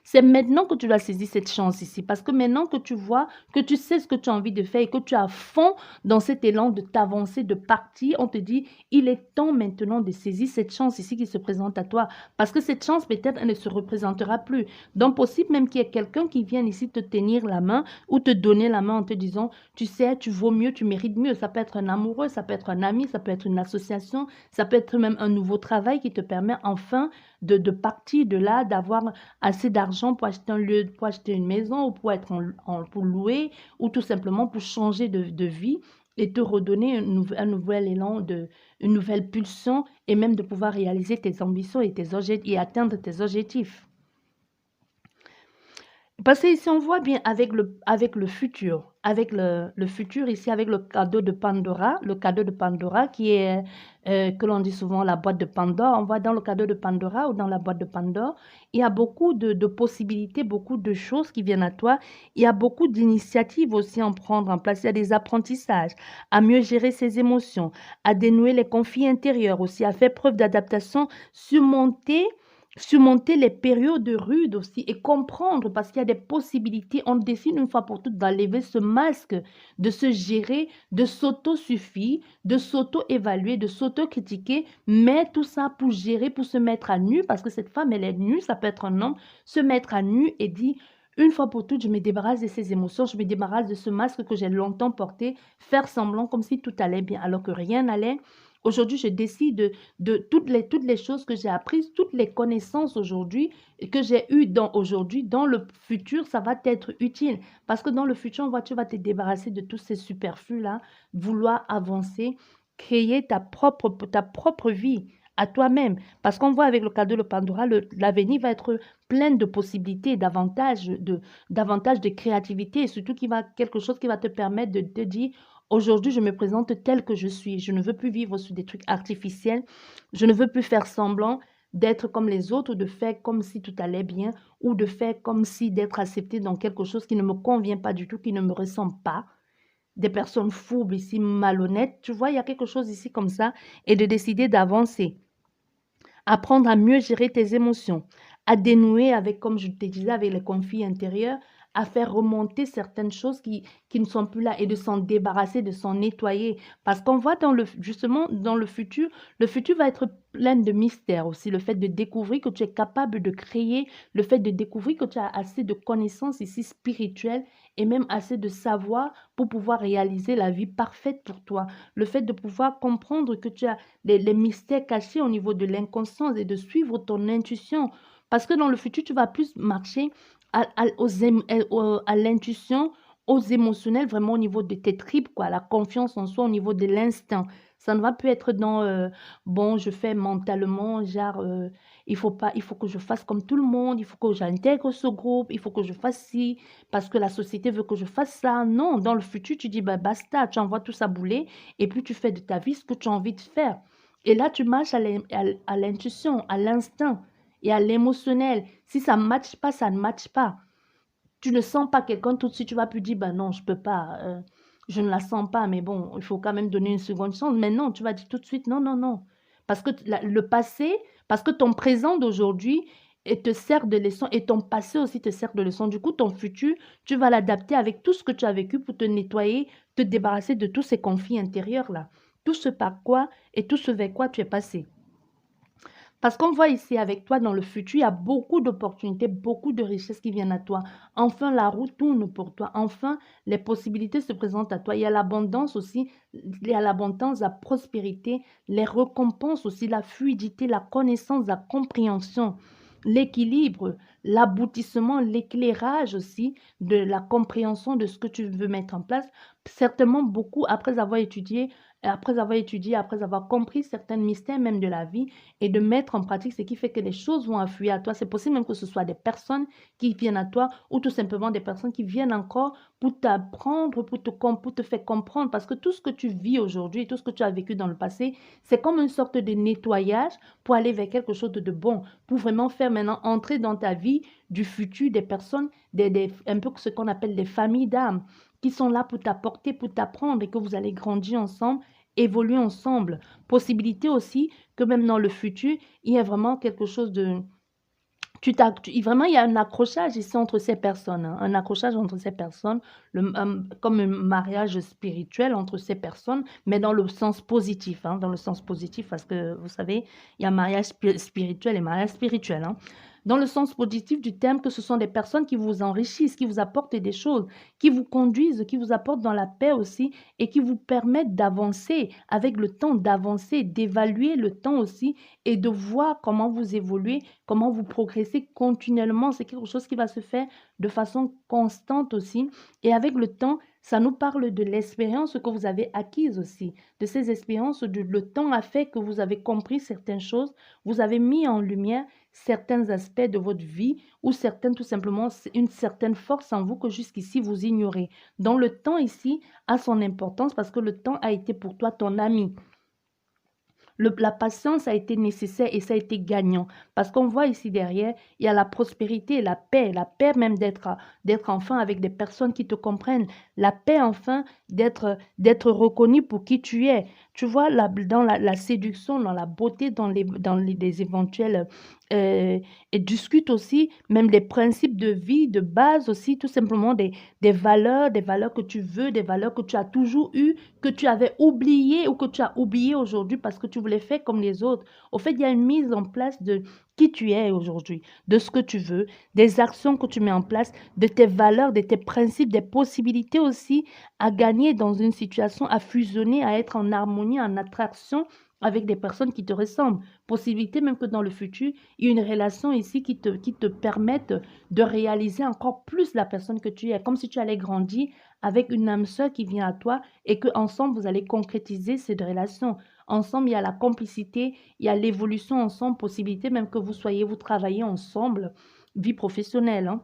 C'est maintenant que tu dois saisir cette chance ici, parce que maintenant que tu vois, que tu sais ce que tu as envie de faire et que tu es à fond dans cet élan de t'avancer, de partir, on te dit, il est temps maintenant de saisir cette chance ici qui se présente à toi, parce que cette chance, peut-être, elle ne se représentera plus. Donc, possible même qu'il y ait quelqu'un qui vienne ici te tenir la main ou te donner la main en te disant, tu sais, tu vaux mieux, tu mérites mieux. Ça peut être un amoureux, ça peut être un ami, ça peut être une association, ça peut être même un nouveau travail qui te permet enfin de partir de là, d'avoir assez d'argent pour acheter un lieu, pour acheter une maison ou pour être pour louer ou tout simplement pour changer de vie et te redonner un nouvel élan, une nouvelle pulsion et même de pouvoir réaliser tes ambitions et atteindre tes objectifs. Parce que ici, on voit bien avec le futur, avec le futur ici, avec le cadeau de Pandora qui est, que l'on dit souvent la boîte de Pandore. On voit dans le cadeau de Pandora ou dans la boîte de Pandore, il y a beaucoup de possibilités, beaucoup de choses qui viennent à toi. Il y a beaucoup d'initiatives aussi à en prendre en place. Il y a des apprentissages, à mieux gérer ses émotions, à dénouer les conflits intérieurs aussi, à faire preuve d'adaptation, surmonter les périodes rudes aussi et comprendre parce qu'il y a des possibilités. On décide une fois pour toutes d'enlever ce masque, de se gérer, de s'auto-suffire, de s'auto-évaluer, de s'auto-critiquer, mais tout ça pour gérer, pour se mettre à nu, parce que cette femme, elle est nue, ça peut être un homme, se mettre à nu et dire, une fois pour toutes, je me débarrasse de ces émotions, je me débarrasse de ce masque que j'ai longtemps porté, faire semblant comme si tout allait bien, alors que rien n'allait. Aujourd'hui, je décide de toutes les choses que j'ai apprises, toutes les connaissances aujourd'hui que j'ai eues aujourd'hui, dans le futur, ça va t'être utile. Parce que dans le futur, on voit, tu vas te débarrasser de tous ces superflus-là, vouloir avancer, créer ta propre vie à toi-même. Parce qu'on voit avec le cadeau de Pandora, l'avenir va être plein de possibilités, davantage de créativité, et surtout quelque chose qui va te permettre de te dire, aujourd'hui, je me présente tel que je suis. Je ne veux plus vivre sur des trucs artificiels. Je ne veux plus faire semblant d'être comme les autres, ou de faire comme si tout allait bien, ou de faire comme si d'être accepté dans quelque chose qui ne me convient pas du tout, qui ne me ressemble pas. Des personnes fourbes ici, malhonnêtes. Tu vois, il y a quelque chose ici comme ça, et de décider d'avancer. Apprendre à mieux gérer tes émotions, à dénouer avec, comme je te disais, avec les conflits intérieurs, à faire remonter certaines choses qui ne sont plus là et de s'en débarrasser, de s'en nettoyer. Parce qu'on voit justement dans le futur va être plein de mystères aussi. Le fait de découvrir que tu es capable de créer, le fait de découvrir que tu as assez de connaissances ici spirituelles et même assez de savoir pour pouvoir réaliser la vie parfaite pour toi. Le fait de pouvoir comprendre que tu as les mystères cachés au niveau de l'inconscience et de suivre ton intuition. Parce que dans le futur, tu vas plus marcher à l'intuition, aux émotionnels, vraiment au niveau de tes tripes, quoi, la confiance en soi, au niveau de l'instinct. Ça ne va plus être dans, bon, je fais mentalement, genre, il faut pas, il faut que je fasse comme tout le monde, il faut que j'intègre ce groupe, il faut que je fasse ci, parce que la société veut que je fasse ça. Non, dans le futur, tu dis, bah, basta, tu envoies tout ça bouler, et puis tu fais de ta vie ce que tu as envie de faire. Et là, tu marches à l'intuition, à l'instinct et à l'émotionnel. Si ça ne matche pas, ça ne matche pas. Tu ne sens pas quelqu'un, tout de suite, tu vas plus dire, ben non, je peux pas, je ne la sens pas, mais bon, il faut quand même donner une seconde chance. Mais non, tu vas dire tout de suite, non, non, non. Parce que le passé, parce que ton présent d'aujourd'hui te sert de leçon et ton passé aussi te sert de leçon. Du coup, ton futur, tu vas l'adapter avec tout ce que tu as vécu pour te nettoyer, te débarrasser de tous ces conflits intérieurs-là. Tout ce par quoi et tout ce vers quoi tu es passé. Parce qu'on voit ici avec toi dans le futur, il y a beaucoup d'opportunités, beaucoup de richesses qui viennent à toi. Enfin, la route tourne pour toi. Enfin, les possibilités se présentent à toi. Il y a l'abondance aussi, il y a l'abondance, la prospérité, les récompenses aussi, la fluidité, la connaissance, la compréhension, l'équilibre, l'aboutissement, l'éclairage aussi de la compréhension de ce que tu veux mettre en place. Certainement beaucoup après avoir compris certains mystères même de la vie et de mettre en pratique ce qui fait que les choses vont affluer à toi. C'est possible même que ce soit des personnes qui viennent à toi ou tout simplement des personnes qui viennent encore pour t'apprendre, pour te faire comprendre. Parce que tout ce que tu vis aujourd'hui, tout ce que tu as vécu dans le passé, c'est comme une sorte de nettoyage pour aller vers quelque chose de bon, pour vraiment faire maintenant entrer dans ta vie du futur des personnes, un peu ce qu'on appelle des familles d'âmes qui sont là pour t'apporter, pour t'apprendre et que vous allez grandir ensemble, évoluer ensemble. Possibilité aussi que même dans le futur, il y a vraiment quelque chose de... Vraiment, il y a un accrochage ici entre ces personnes, hein, un accrochage entre ces personnes, comme un mariage spirituel entre ces personnes, mais dans le sens positif, hein, dans le sens positif, parce que vous savez, il y a mariage spirituel et mariage spirituel. Hein. Dans le sens positif du terme, que ce sont des personnes qui vous enrichissent, qui vous apportent des choses, qui vous conduisent, qui vous apportent dans la paix aussi, et qui vous permettent d'avancer avec le temps, d'avancer, d'évaluer le temps aussi, et de voir comment vous évoluez, comment vous progressez continuellement. C'est quelque chose qui va se faire de façon constante aussi. Et avec le temps, Ça nous parle de l'expérience que vous avez acquise aussi, de ces expériences, le temps a fait que vous avez compris certaines choses, vous avez mis en lumière certains aspects de votre vie ou certaines, tout simplement, une certaine force en vous que jusqu'ici vous ignorez. Donc le temps ici a son importance parce que le temps a été pour toi ton ami. La patience a été nécessaire et ça a été gagnant. Parce qu'on voit ici derrière, il y a la prospérité, la paix même d'être enfin avec des personnes qui te comprennent, la paix enfin d'être reconnu pour qui tu es. Tu vois, dans la séduction, dans la beauté, des éventuels, euh, et discute aussi, même des principes de vie, de base aussi, tout simplement des valeurs que tu veux, des valeurs que tu as toujours eues, que tu avais oublié ou que tu as oublié aujourd'hui parce que tu voulais faire comme les autres. Au fait, il y a une mise en place de qui tu es aujourd'hui, de ce que tu veux, des actions que tu mets en place, de tes valeurs, de tes principes, des possibilités aussi à gagner dans une situation, à fusionner, à être en harmonie, en attraction avec des personnes qui te ressemblent. Possibilité même que dans le futur, il y ait une relation ici qui te permette de réaliser encore plus la personne que tu es, comme si tu allais grandir avec une âme sœur qui vient à toi et que ensemble vous allez concrétiser cette relation. Ensemble, il y a la complicité, il y a l'évolution ensemble, possibilité même que vous travaillez ensemble, vie professionnelle, hein.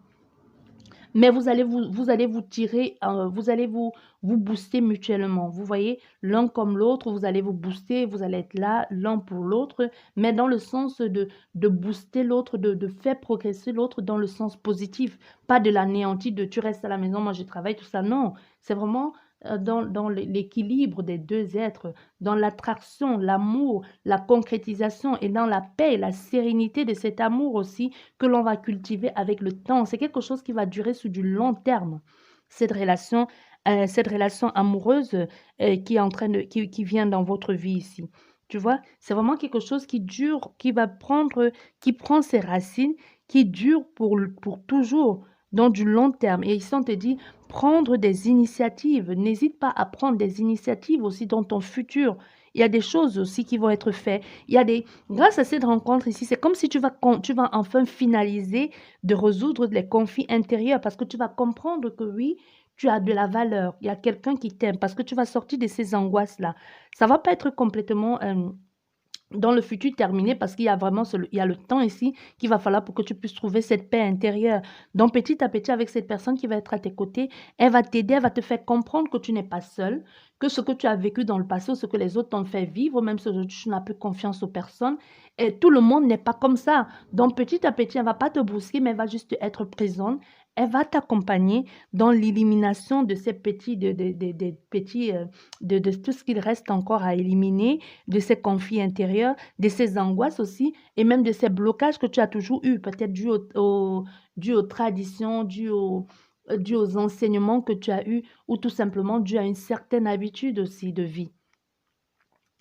Mais vous allez vous tirer, vous allez vous booster mutuellement. Vous voyez, l'un comme l'autre, vous allez vous booster, vous allez être là l'un pour l'autre, mais dans le sens de booster l'autre, de faire progresser l'autre dans le sens positif, pas de l'anéantir, de tu restes à la maison, moi je travaille, tout ça. Non, c'est vraiment dans l'équilibre des deux êtres, dans l'attraction, l'amour, la concrétisation et dans la paix et la sérénité de cet amour aussi que l'on va cultiver avec le temps. C'est quelque chose qui va durer sur du long terme. Cette relation amoureuse qui est en train qui vient dans votre vie ici. Tu vois, c'est vraiment quelque chose qui dure, qui prend ses racines, qui dure pour toujours, dans du long terme. Et ici, on te dit, prendre des initiatives. N'hésite pas à prendre des initiatives aussi dans ton futur. Il y a des choses aussi qui vont être faites. Grâce à cette rencontre ici, c'est comme si tu vas enfin finaliser de résoudre les conflits intérieurs parce que tu vas comprendre que oui, tu as de la valeur. Il y a quelqu'un qui t'aime parce que tu vas sortir de ces angoisses-là. Ça va pas être complètement dans le futur terminé parce qu'il y a vraiment il y a le temps ici qu'il va falloir pour que tu puisses trouver cette paix intérieure. Donc petit à petit avec cette personne qui va être à tes côtés, elle va t'aider, elle va te faire comprendre que tu n'es pas seul, que ce que tu as vécu dans le passé ou ce que les autres t'ont fait vivre, même si aujourd'hui tu n'as plus confiance aux personnes, et tout le monde n'est pas comme ça. Donc petit à petit, elle va pas te brusquer, mais elle va juste être présente. Elle va t'accompagner dans l'élimination de ces petits, des petits, de tout ce qu'il reste encore à éliminer, de ces conflits intérieurs, de ces angoisses aussi, et même de ces blocages que tu as toujours eus, peut-être dû aux traditions, dû aux enseignements que tu as eus, ou tout simplement dû à une certaine habitude aussi de vie.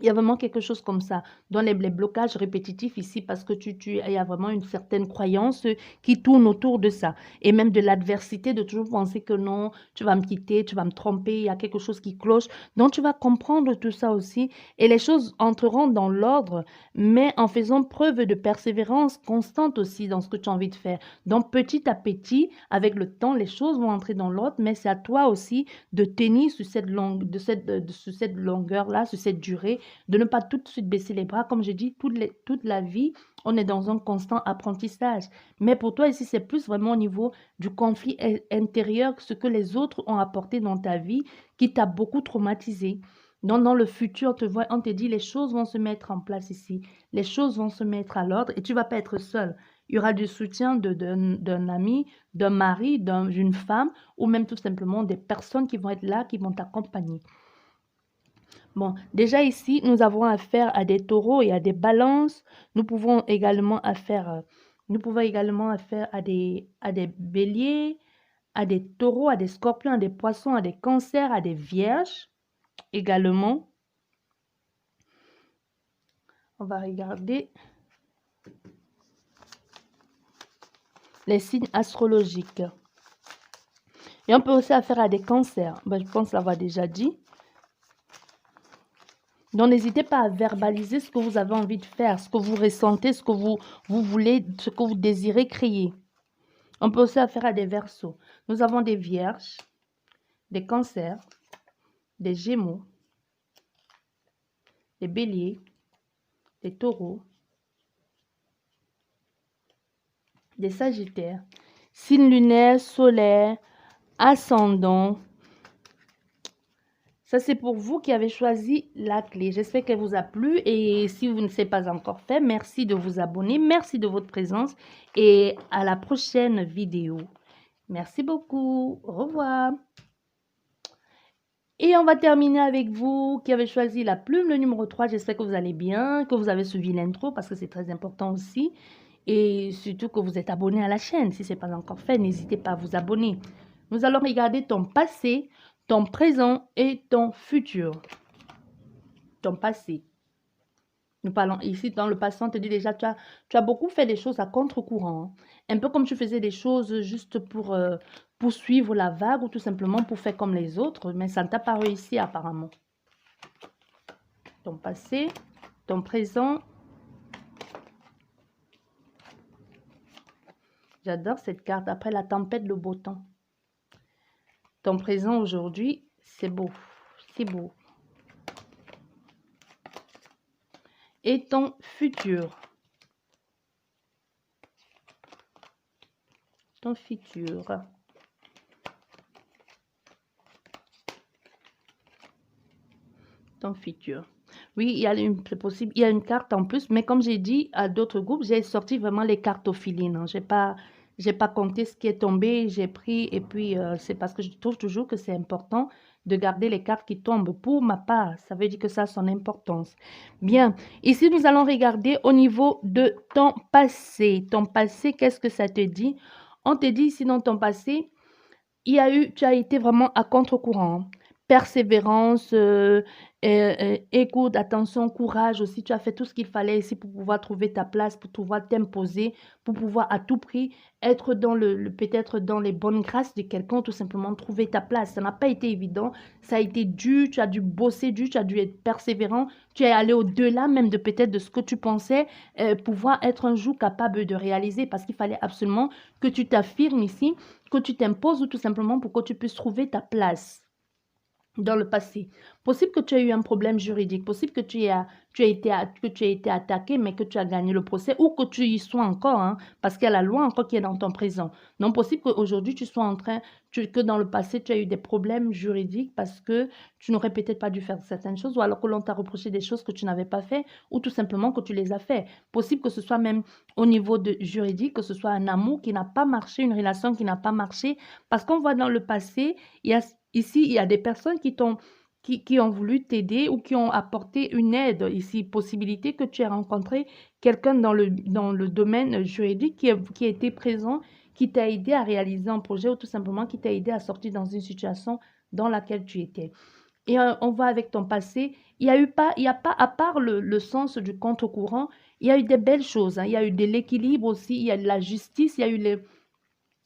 Il y a vraiment quelque chose comme ça, dans les blocages répétitifs ici, parce que il y a vraiment une certaine croyance qui tourne autour de ça. Et même de l'adversité, de toujours penser que non, tu vas me quitter, tu vas me tromper, il y a quelque chose qui cloche. Donc, tu vas comprendre tout ça aussi. Et les choses entreront dans l'ordre, mais en faisant preuve de persévérance constante aussi dans ce que tu as envie de faire. Donc, petit à petit, avec le temps, les choses vont entrer dans l'ordre, mais c'est à toi aussi de tenir sur sur cette longueur-là, sur cette durée, de ne pas tout de suite baisser les bras. Comme je dis, toute la vie, on est dans un constant apprentissage. Mais pour toi ici, c'est plus vraiment au niveau du conflit intérieur, ce que les autres ont apporté dans ta vie, qui t'a beaucoup traumatisé. Donc, dans le futur, on te dit, les choses vont se mettre en place ici. Les choses vont se mettre à l'ordre et tu vas pas être seul. Il y aura du soutien d'un ami, d'un mari, d'une femme ou même tout simplement des personnes qui vont être là, qui vont t'accompagner. Bon, déjà ici, nous avons affaire à des taureaux et à des balances. Nous pouvons également affaire à des béliers, à des taureaux, à des scorpions, à des poissons, à des cancers, à des vierges également. On va regarder les signes astrologiques. Et on peut aussi affaire à des cancers. Je pense l'avoir déjà dit. Donc, n'hésitez pas à verbaliser ce que vous avez envie de faire, ce que vous ressentez, ce que vous voulez, ce que vous désirez créer. On peut aussi affaire à des Verseaux. Nous avons des Vierges, des cancers, des gémeaux, des béliers, des taureaux, des sagittaires, signes lunaires, solaires, ascendant. Ça, c'est pour vous qui avez choisi la clé. J'espère qu'elle vous a plu et si vous ne l'avez pas encore fait, merci de vous abonner. Merci de votre présence et à la prochaine vidéo. Merci beaucoup. Au revoir. Et on va terminer avec vous qui avez choisi la plume, le numéro 3. J'espère que vous allez bien, que vous avez suivi l'intro parce que c'est très important aussi. Et surtout que vous êtes abonné à la chaîne. Si ce n'est pas encore fait, n'hésitez pas à vous abonner. Nous allons regarder ton passé, ton présent et ton futur. Ton passé. Nous parlons ici dans le passé, on te dit déjà, tu as beaucoup fait des choses à contre-courant. Un peu comme tu faisais des choses juste pour suivre la vague ou tout simplement pour faire comme les autres. Mais ça ne t'a pas réussi apparemment. Ton passé, ton présent. J'adore cette carte. Après la tempête, le beau temps. Ton présent aujourd'hui, c'est beau. C'est beau. Et ton futur. Ton futur. Ton futur. Oui, c'est possible. Il y a une carte en plus, mais comme j'ai dit à d'autres groupes, j'ai sorti vraiment les cartes au feeling. Hein. J'ai pas compté ce qui est tombé, j'ai pris et puis c'est parce que je trouve toujours que c'est important de garder les cartes qui tombent. Pour ma part, ça veut dire que ça a son importance. Bien, ici nous allons regarder au niveau de ton passé. Ton passé, qu'est-ce que ça te dit? On te dit ici dans ton passé, tu as été vraiment à contre-courant. Persévérance, écoute, attention, courage aussi. Tu as fait tout ce qu'il fallait ici pour pouvoir trouver ta place, pour pouvoir t'imposer, pour pouvoir à tout prix être dans peut-être dans les bonnes grâces de quelqu'un, tout simplement trouver ta place. Ça n'a pas été évident, ça a été dur, tu as dû bosser dur, tu as dû être persévérant, tu es allé au-delà même de peut-être de ce que tu pensais pouvoir être un jour capable de réaliser parce qu'il fallait absolument que tu t'affirmes ici, que tu t'imposes ou tout simplement pour que tu puisses trouver ta place dans le passé. Possible que tu aies eu un problème juridique, possible que tu aies été attaqué, mais que tu as gagné le procès ou que tu y sois encore, hein, parce qu'il y a la loi encore qui est dans ton présent. Non, possible qu'aujourd'hui tu sois que dans le passé tu as eu des problèmes juridiques parce que tu n'aurais peut-être pas dû faire certaines choses ou alors que l'on t'a reproché des choses que tu n'avais pas fait ou tout simplement que tu les as fait. Possible que ce soit même au niveau juridique, que ce soit un amour qui n'a pas marché, une relation qui n'a pas marché, parce qu'on voit dans le passé, ici, il y a des personnes qui ont voulu t'aider ou qui ont apporté une aide. Ici, possibilité que tu aies rencontré quelqu'un dans le domaine juridique qui a été présent, qui t'a aidé à réaliser un projet ou tout simplement qui t'a aidé à sortir dans une situation dans laquelle tu étais. Et on voit avec ton passé, il y a pas, à part le sens du contre-courant, il y a eu des belles choses. Hein. Il y a eu de l'équilibre aussi, il y a de la justice, il y a eu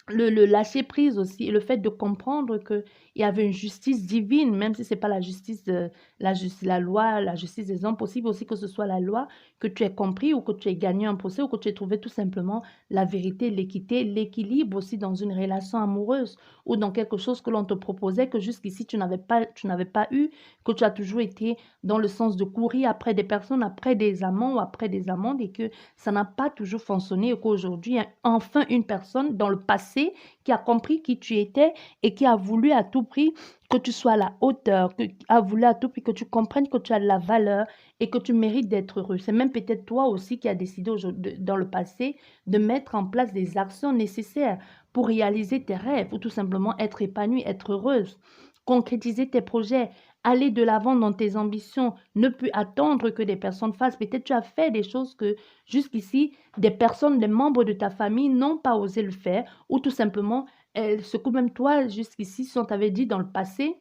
le lâcher prise aussi, et le fait de comprendre qu'il y avait une justice divine, même si ce n'est pas la justice de la loi, la justice des hommes, possible aussi que ce soit la loi, que tu aies compris ou que tu aies gagné un procès ou que tu aies trouvé tout simplement la vérité, l'équité, l'équilibre aussi dans une relation amoureuse ou dans quelque chose que l'on te proposait que jusqu'ici tu n'avais pas eu, que tu as toujours été dans le sens de courir après des personnes, après des amants ou après des amantes et que ça n'a pas toujours fonctionné et qu'aujourd'hui, il y a enfin une personne dans le passé qui a compris qui tu étais et qui a voulu à tout prix que tu sois à la hauteur, qui a voulu à tout prix que tu comprennes que tu as de la valeur et que tu mérites d'être heureux. C'est même peut-être toi aussi qui as décidé dans le passé de mettre en place des actions nécessaires pour réaliser tes rêves ou tout simplement être épanouie, être heureuse, concrétiser tes projets, aller de l'avant dans tes ambitions, ne plus attendre que des personnes fassent. Peut-être tu as fait des choses que jusqu'ici, des personnes, des membres de ta famille n'ont pas osé le faire ou tout simplement, ce que même toi, jusqu'ici, si on t'avait dit dans le passé,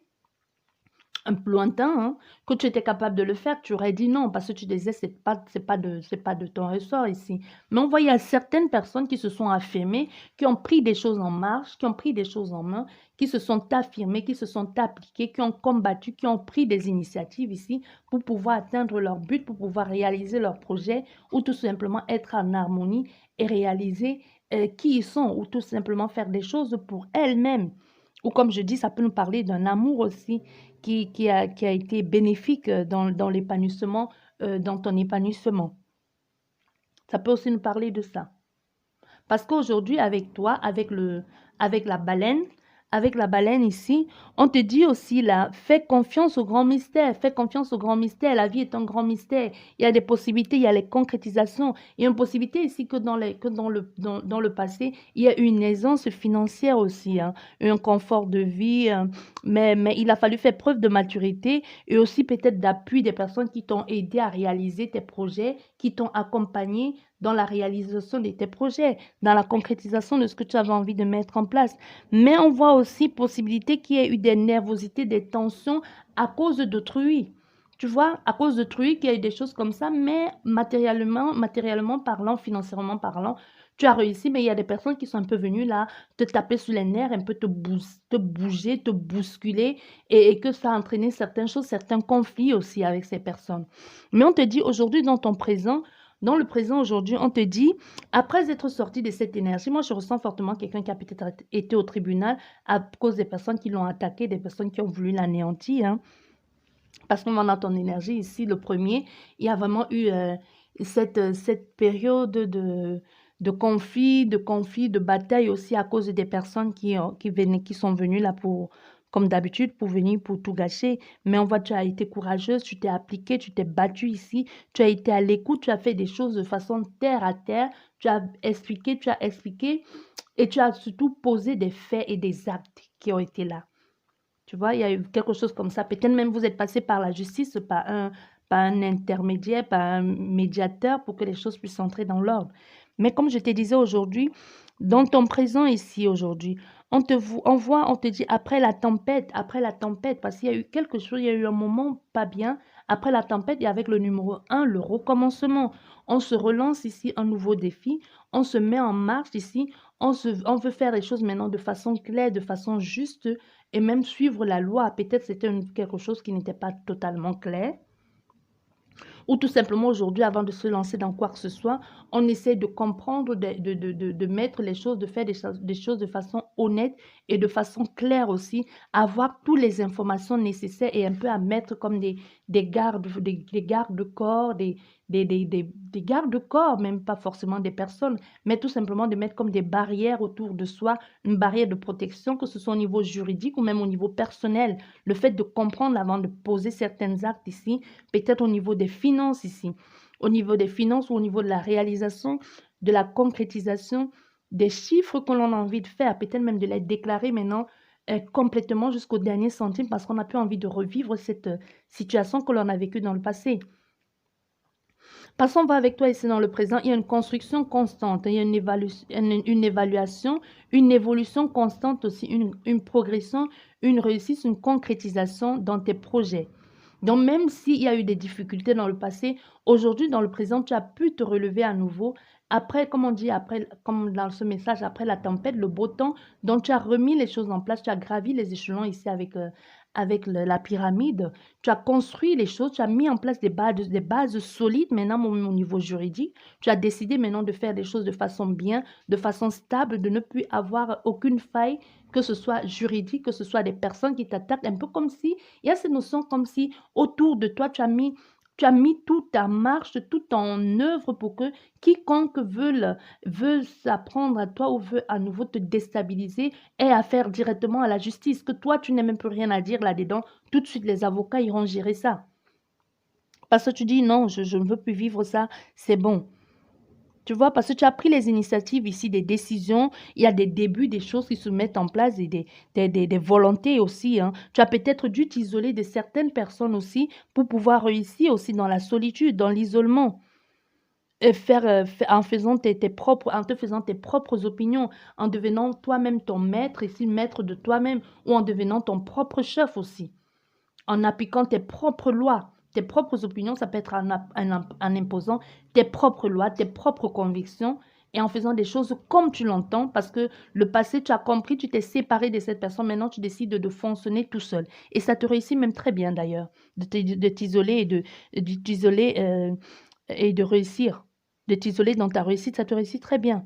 un peu lointain, hein, que tu étais capable de le faire, tu aurais dit non, parce que tu disais, c'est pas de ton ressort ici. Mais on voyait certaines personnes qui se sont affirmées, qui ont pris des choses en marche, qui ont pris des choses en main, qui se sont affirmées, qui se sont appliquées, qui ont combattu, qui ont pris des initiatives ici pour pouvoir atteindre leur but, pour pouvoir réaliser leur projet ou tout simplement être en harmonie et réaliser qui ils sont ou tout simplement faire des choses pour elles-mêmes. Ou comme je dis, ça peut nous parler d'un amour aussi qui a été bénéfique dans l'épanouissement, dans ton épanouissement. Ça peut aussi nous parler de ça. Parce qu'aujourd'hui, avec toi, avec la baleine ici, on te dit aussi là, fais confiance au grand mystère, fais confiance au grand mystère. La vie est un grand mystère. Il y a des possibilités, il y a les concrétisations. Il y a une possibilité ici que dans le passé, il y a une aisance financière aussi, hein, un confort de vie. Mais il a fallu faire preuve de maturité et aussi peut-être d'appui des personnes qui t'ont aidé à réaliser tes projets, qui t'ont accompagné dans la réalisation de tes projets, dans la concrétisation de ce que tu avais envie de mettre en place. Mais on voit aussi possibilité qu'il y ait eu des nervosités, des tensions à cause d'autrui. Tu vois, à cause d'autrui, qu'il y a eu des choses comme ça, mais matériellement parlant, financièrement parlant, tu as réussi, mais il y a des personnes qui sont un peu venues là, te taper sur les nerfs, un peu te bouger, te bousculer, et que ça a entraîné certaines choses, certains conflits aussi avec ces personnes. Mais on te dit aujourd'hui, dans le présent aujourd'hui, on te dit, après être sorti de cette énergie, moi je ressens fortement quelqu'un qui a peut-être été au tribunal à cause des personnes qui l'ont attaqué, des personnes qui ont voulu l'anéantir, hein. Parce qu'on dans ton énergie ici, le premier, il y a vraiment eu cette période de conflit, de bataille aussi à cause des personnes qui sont venues là pour, comme d'habitude, pour venir pour tout gâcher. Mais on voit, tu as été courageuse, tu t'es appliquée, tu t'es battue ici, tu as été à l'écoute, tu as fait des choses de façon terre à terre, tu as expliqué et tu as surtout posé des faits et des actes qui ont été là. Tu vois, il y a eu quelque chose comme ça. Peut-être même vous êtes passé par la justice, par un intermédiaire, par un médiateur pour que les choses puissent entrer dans l'ordre. Mais comme je te disais aujourd'hui, dans ton présent ici aujourd'hui, on te dit après la tempête, parce qu'il y a eu quelque chose, il y a eu un moment pas bien. Après la tempête, et avec le numéro 1, le recommencement. On se relance ici un nouveau défi, on se met en marche ici, on veut faire les choses maintenant de façon claire, de façon juste, et même suivre la loi. Peut-être c'était quelque chose qui n'était pas totalement clair. Ou tout simplement aujourd'hui, avant de se lancer dans quoi que ce soit, on essaie de comprendre, de mettre les choses, de faire des choses de façon honnête et de façon claire aussi, avoir toutes les informations nécessaires et un peu à mettre comme des gardes-corps, des gardes-corps, même pas forcément des personnes, mais tout simplement de mettre comme des barrières autour de soi, une barrière de protection, que ce soit au niveau juridique ou même au niveau personnel. Le fait de comprendre avant de poser certains actes ici, peut-être au niveau des finances ici, au niveau des finances ou au niveau de la réalisation, de la concrétisation des chiffres que l'on a envie de faire, peut-être même de les déclarer maintenant complètement jusqu'au dernier centime parce qu'on n'a plus envie de revivre cette situation que l'on a vécue dans le passé. Passons avec toi ici dans le présent. Il y a une construction constante, il y a une évaluation, une évolution constante aussi, une progression, une réussite, une concrétisation dans tes projets. Donc, même s'il y a eu des difficultés dans le passé, aujourd'hui, dans le présent, tu as pu te relever à nouveau. Après, comme on dit, comme dans ce message, après la tempête, le beau temps, donc tu as remis les choses en place, tu as gravi les échelons ici avec la pyramide, tu as construit les choses, tu as mis en place des bases solides maintenant au niveau juridique, tu as décidé maintenant de faire des choses de façon bien, de façon stable, de ne plus avoir aucune faille, que ce soit juridique, que ce soit des personnes qui t'attaquent, un peu comme si, il y a cette notion comme si autour de toi, tu as mis toute ta marche, tout en œuvre pour que quiconque veut s'apprendre à toi ou veut à nouveau te déstabiliser ait affaire directement à la justice, que toi, tu n'as même plus rien à dire là-dedans. Tout de suite, les avocats iront gérer ça. Parce que tu dis, non, je ne veux plus vivre ça, c'est bon. Tu vois, parce que tu as pris les initiatives ici, des décisions, il y a des débuts, des choses qui se mettent en place, et des volontés aussi, hein. Tu as peut-être dû t'isoler de certaines personnes aussi pour pouvoir réussir aussi dans la solitude, dans l'isolement. En te faisant tes propres opinions, en devenant toi-même ton maître, ici maître de toi-même, ou en devenant ton propre chef aussi, en appliquant tes propres lois, tes propres opinions, ça peut être en imposant tes propres lois, tes propres convictions, et en faisant des choses comme tu l'entends, parce que le passé, tu as compris, tu t'es séparé de cette personne, maintenant tu décides de fonctionner tout seul. Et ça te réussit même très bien d'ailleurs, de t'isoler et de réussir. De t'isoler dans ta réussite, ça te réussit très bien.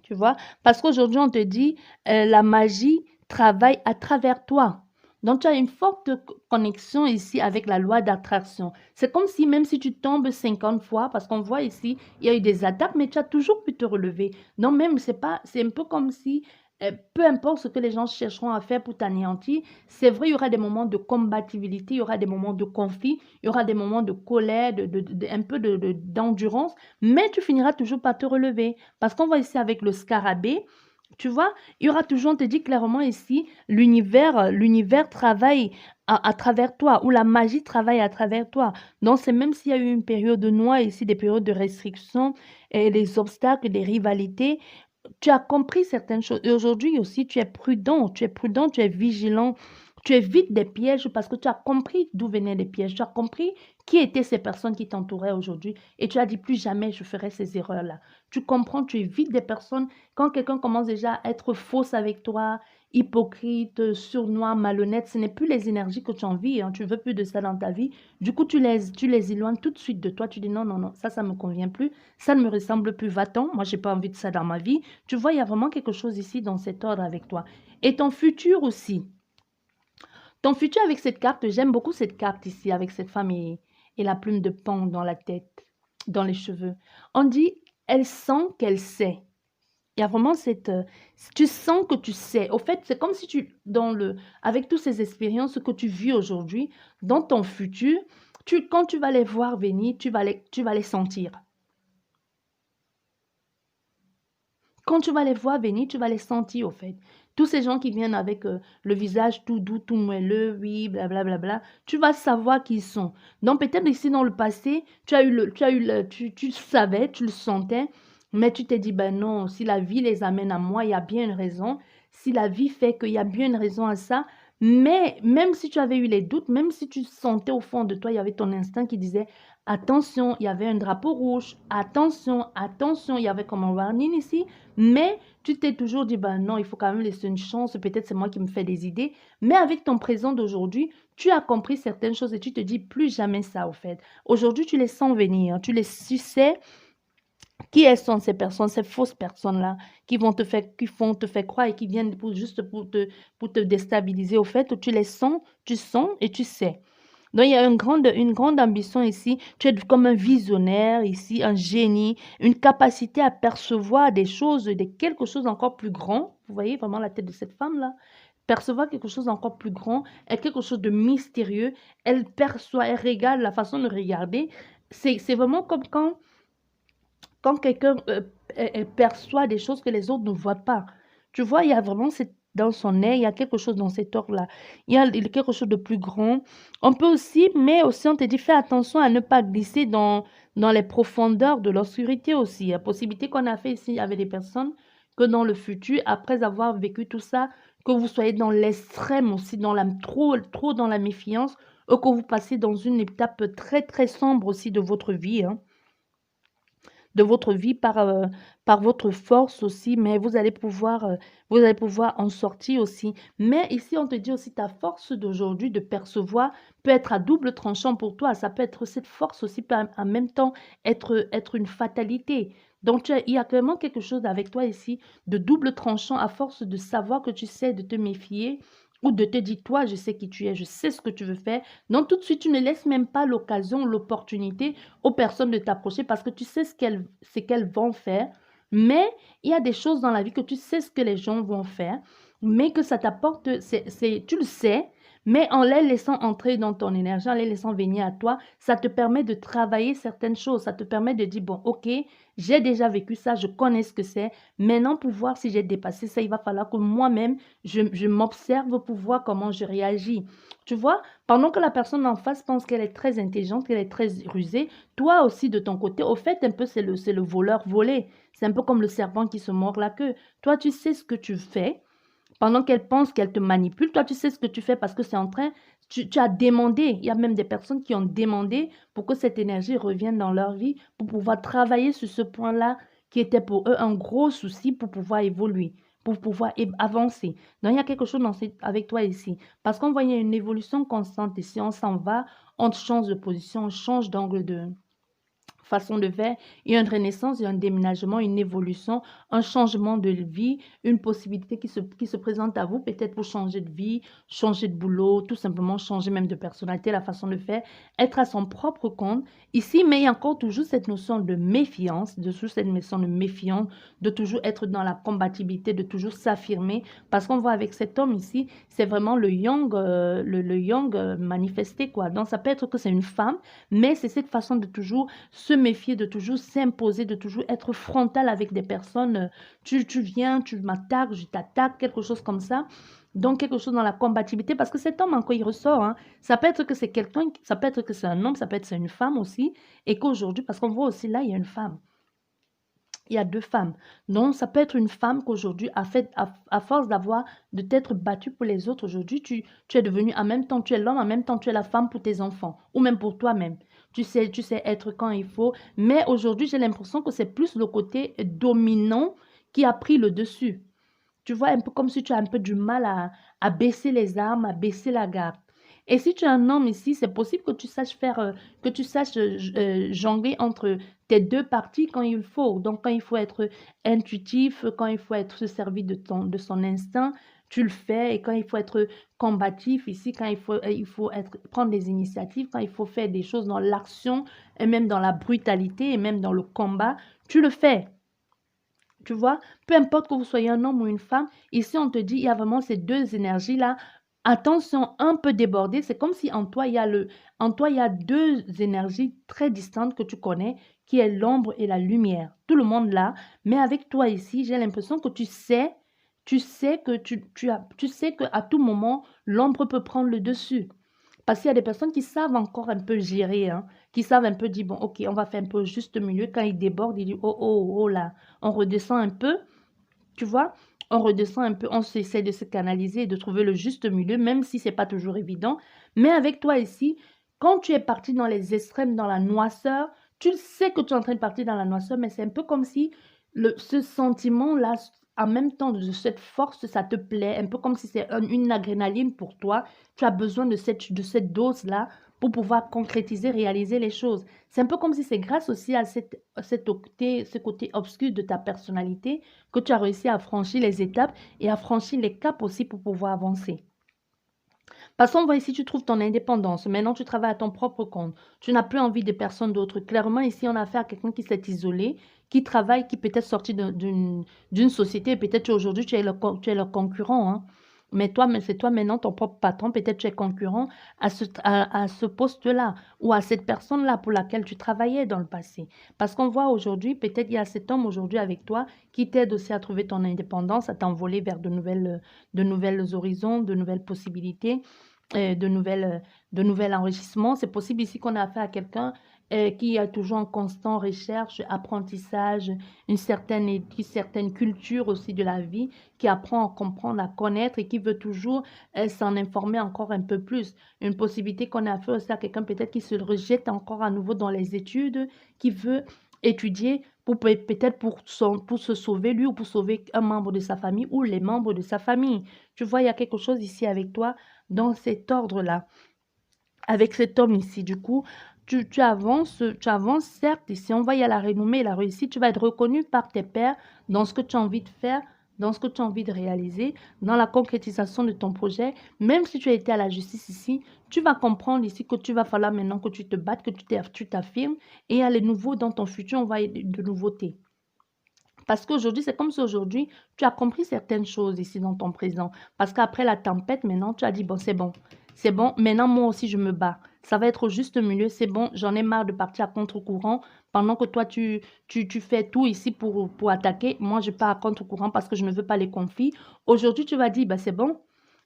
Tu vois? Parce qu'aujourd'hui, on te dit, la magie travaille à travers toi. Donc, tu as une forte connexion ici avec la loi d'attraction. C'est comme si, même si tu tombes 50 fois, parce qu'on voit ici, il y a eu des attaques, mais tu as toujours pu te relever. Non, même, c'est un peu comme si, peu importe ce que les gens chercheront à faire pour t'anéantir, c'est vrai, il y aura des moments de combativité, il y aura des moments de conflit, il y aura des moments de colère, un peu d'endurance, mais tu finiras toujours par te relever. Parce qu'on voit ici avec le scarabée, tu vois, il y aura toujours, on te dit clairement ici, l'univers travaille à travers toi, ou la magie travaille à travers toi. Donc, c'est même s'il y a eu une période noire ici, des périodes de restriction, et des obstacles, des rivalités, tu as compris certaines choses. Et aujourd'hui aussi, tu es vigilant, tu évites des pièges parce que tu as compris d'où venaient les pièges. Tu as compris qui étaient ces personnes qui t'entouraient aujourd'hui. Et tu as dit, plus jamais je ferai ces erreurs-là. Tu comprends, tu évites des personnes. Quand quelqu'un commence déjà à être fausse avec toi, hypocrite, sournois, malhonnête, ce n'est plus les énergies que tu envies. Hein. Tu veux plus de ça dans ta vie. Du coup, tu les éloignes tout de suite de toi. Tu dis, non, non, non, ça ne me convient plus. Ça ne me ressemble plus. Va-t'en. Moi, j'ai pas envie de ça dans ma vie. Tu vois, il y a vraiment quelque chose ici dans cet ordre avec toi. Et ton futur aussi. Ton futur avec cette carte, j'aime beaucoup cette carte ici, avec cette femme et la plume de pan dans la tête, dans les cheveux. On dit, elle sent qu'elle sait. Il y a vraiment tu sens que tu sais. Au fait, c'est comme si avec toutes ces expériences que tu vis aujourd'hui, dans ton futur, quand tu vas les voir venir, tu vas les sentir. Quand tu vas les voir venir, tu vas les sentir, au fait. Tous ces gens qui viennent avec le visage tout doux, tout moelleux, oui, blablabla, tu vas savoir qui ils sont. Donc, peut-être ici dans le passé, tu savais, tu le sentais, mais tu t'es dit, ben non, si la vie les amène à moi, il y a bien une raison. Si la vie fait qu'il y a bien une raison à ça, mais même si tu avais eu les doutes, même si tu sentais au fond de toi, il y avait ton instinct qui disait, attention, il y avait un drapeau rouge, attention, attention, il y avait comme un warning ici, mais tu t'es toujours dit, ben non, il faut quand même laisser une chance, peut-être c'est moi qui me fais des idées. Mais avec ton présent d'aujourd'hui, tu as compris certaines choses et tu te dis plus jamais ça, au fait. Aujourd'hui, tu les sens venir, hein. Tu sais qui elles sont ces personnes, ces fausses personnes-là, qui font te faire croire et qui viennent juste pour te déstabiliser. Au fait, tu les sens, tu sens et tu sais. Donc, il y a une grande ambition ici. Tu es comme un visionnaire ici, un génie, une capacité à percevoir des choses, quelque chose encore plus grand. Vous voyez vraiment la tête de cette femme-là? Percevoir quelque chose encore plus grand et quelque chose de mystérieux. Elle perçoit, elle regarde, la façon de regarder. C'est vraiment comme quand quelqu'un elle perçoit des choses que les autres ne voient pas. Tu vois, il y a vraiment dans son nez, il y a quelque chose dans cet or-là. Il y a quelque chose de plus grand. On peut aussi, mais aussi on te dit, fais attention à ne pas glisser dans les profondeurs de l'obscurité aussi. Il y a possibilité qu'on a fait ici avec des personnes que dans le futur, après avoir vécu tout ça, que vous soyez dans l'extrême aussi, trop, trop dans la méfiance, ou que vous passez dans une étape très, très sombre aussi de votre vie, hein, par votre force aussi, mais vous allez pouvoir en sortir aussi. Mais ici, on te dit aussi ta force d'aujourd'hui de percevoir peut être à double tranchant pour toi. Ça peut être cette force aussi, peut en même temps être une fatalité. Donc, il y a vraiment quelque chose avec toi ici de double tranchant à force de savoir que tu sais de te méfier ou de te dire, toi, je sais qui tu es, je sais ce que tu veux faire. Donc, tout de suite, tu ne laisses même pas l'occasion, l'opportunité aux personnes de t'approcher parce que tu sais ce qu'elles vont faire. Mais il y a des choses dans la vie que tu sais ce que les gens vont faire, mais que ça t'apporte, tu le sais, mais en les laissant entrer dans ton énergie, en les laissant venir à toi, ça te permet de travailler certaines choses. Ça te permet de dire, bon, ok, j'ai déjà vécu ça, je connais ce que c'est. Maintenant, pour voir si j'ai dépassé ça, il va falloir que moi-même, je m'observe pour voir comment je réagis. Tu vois, pendant que la personne en face pense qu'elle est très intelligente, qu'elle est très rusée, toi aussi de ton côté, au fait, un peu, c'est le voleur volé. C'est un peu comme le serpent qui se mord la queue. Toi, tu sais ce que tu fais. Pendant qu'elle pense qu'elle te manipule, toi, tu sais ce que tu fais parce que c'est en train, tu as demandé. Il y a même des personnes qui ont demandé pour que cette énergie revienne dans leur vie, pour pouvoir travailler sur ce point-là qui était pour eux un gros souci pour pouvoir évoluer, pour pouvoir avancer. Donc, il y a quelque chose avec toi ici. Parce qu'on voit, il y a une évolution constante ici. On s'en va, on change de position, on change d'angle façon de faire, il y a une renaissance, il y a un déménagement, une évolution, un changement de vie, une possibilité qui se présente à vous, peut-être pour changer de vie, changer de boulot, tout simplement changer même de personnalité, la façon de faire, être à son propre compte. Ici, mais il y a encore toujours cette notion de méfiance, de toujours être dans la combativité, de toujours s'affirmer, parce qu'on voit avec cet homme ici, c'est vraiment le yang, le yang manifesté, quoi. Donc, ça peut être que c'est une femme, mais c'est cette façon de toujours se méfier, de toujours s'imposer, de toujours être frontal avec des personnes. Tu viens, tu m'attaques, je t'attaque, quelque chose comme ça. Donc, quelque chose dans la combativité, parce que cet homme, encore, il ressort. Hein. Ça peut être que c'est quelqu'un, ça peut être que c'est un homme, ça peut être que c'est une femme aussi. Et qu'aujourd'hui, parce qu'on voit aussi là, il y a une femme. Il y a deux femmes. Donc, ça peut être une femme qu'aujourd'hui, à force de t'être battue pour les autres, aujourd'hui, tu es devenu, en même temps, tu es l'homme, en même temps, tu es la femme pour tes enfants, ou même pour toi-même. Tu sais être quand il faut. Mais aujourd'hui, j'ai l'impression que c'est plus le côté dominant qui a pris le dessus. Tu vois, un peu comme si tu as un peu du mal à baisser les armes, à baisser la garde. Et si tu es un homme ici, c'est possible que tu saches jongler entre tes deux parties quand il faut. Donc, quand il faut être intuitif, quand il faut être se servir de son instinct, tu le fais. Et quand il faut être combatif ici, quand il faut prendre des initiatives, quand il faut faire des choses dans l'action et même dans la brutalité et même dans le combat, tu le fais. Tu vois, peu importe que vous soyez un homme ou une femme, ici on te dit, il y a vraiment ces deux énergies-là. Attention, un peu débordée, c'est comme si en toi, il y a deux énergies très distantes que tu connais, qui est l'ombre et la lumière. Tout le monde là, mais avec toi ici, j'ai l'impression que tu sais que à tout moment, l'ombre peut prendre le dessus. Parce qu'il y a des personnes qui savent encore un peu gérer, hein, qui savent un peu dire, bon, ok, on va faire un peu juste milieu. Quand ils débordent, ils disent, oh, oh, oh là, on redescend un peu, tu vois, on redescend un peu, on essaie de se canaliser et de trouver le juste milieu, même si c'est pas toujours évident. Mais avec toi ici, quand tu es parti dans les extrêmes, dans la noisseur, tu sais que tu es en train de partir dans la noisseur, mais c'est un peu comme si ce sentiment-là, en même temps de cette force, ça te plaît, un peu comme si c'est une adrénaline pour toi. Tu as besoin de cette dose-là pour pouvoir concrétiser, réaliser les choses. C'est un peu comme si c'est grâce aussi à ce côté obscur de ta personnalité que tu as réussi à franchir les étapes et à franchir les caps aussi pour pouvoir avancer. Parce qu'on voit ici, tu trouves ton indépendance. Maintenant, tu travailles à ton propre compte. Tu n'as plus envie de personne d'autre. Clairement, ici, on a affaire à quelqu'un qui s'est isolé, qui travaille, qui peut-être sorti d'une société. Peut-être aujourd'hui, tu es le concurrent. Hein. Mais c'est toi maintenant ton propre patron. Peut-être tu es concurrent à ce poste-là ou à cette personne-là pour laquelle tu travaillais dans le passé. Parce qu'on voit aujourd'hui, peut-être il y a cet homme aujourd'hui avec toi qui t'aide aussi à trouver ton indépendance, à t'envoler vers de nouvelles horizons, de nouvelles possibilités de nouvelles enrichissements. C'est possible ici qu'on a affaire à quelqu'un qui est toujours en constante recherche, apprentissage, une certaine culture aussi de la vie, qui apprend à comprendre, à connaître et qui veut toujours s'en informer encore un peu plus. Une possibilité qu'on a affaire aussi à quelqu'un peut-être qui se rejette encore à nouveau dans les études, qui veut étudier peut-être pour se sauver lui ou pour sauver un membre de sa famille ou les membres de sa famille. Tu vois, il y a quelque chose ici avec toi dans cet ordre-là, avec cet homme ici. Du coup, tu avances, certes, ici, on va y aller à la renommée et la réussite. Tu vas être reconnu par tes pairs dans ce que tu as envie de faire, dans ce que tu as envie de réaliser, dans la concrétisation de ton projet. Même si tu as été à la justice ici, tu vas comprendre ici que tu vas falloir maintenant que tu te battes, que tu t'affirmes. Et il y a les nouveaux dans ton futur, on va y de nouveautés. Parce qu'aujourd'hui, c'est comme si aujourd'hui, tu as compris certaines choses ici dans ton présent. Parce qu'après la tempête, maintenant, tu as dit, bon, c'est bon. C'est bon, maintenant, moi aussi, je me bats. Ça va être au juste milieu, c'est bon, j'en ai marre de partir à contre-courant. Pendant que toi, tu fais tout ici pour attaquer, moi, je pars à contre-courant parce que je ne veux pas les conflits. Aujourd'hui, tu vas dire, bah, c'est bon.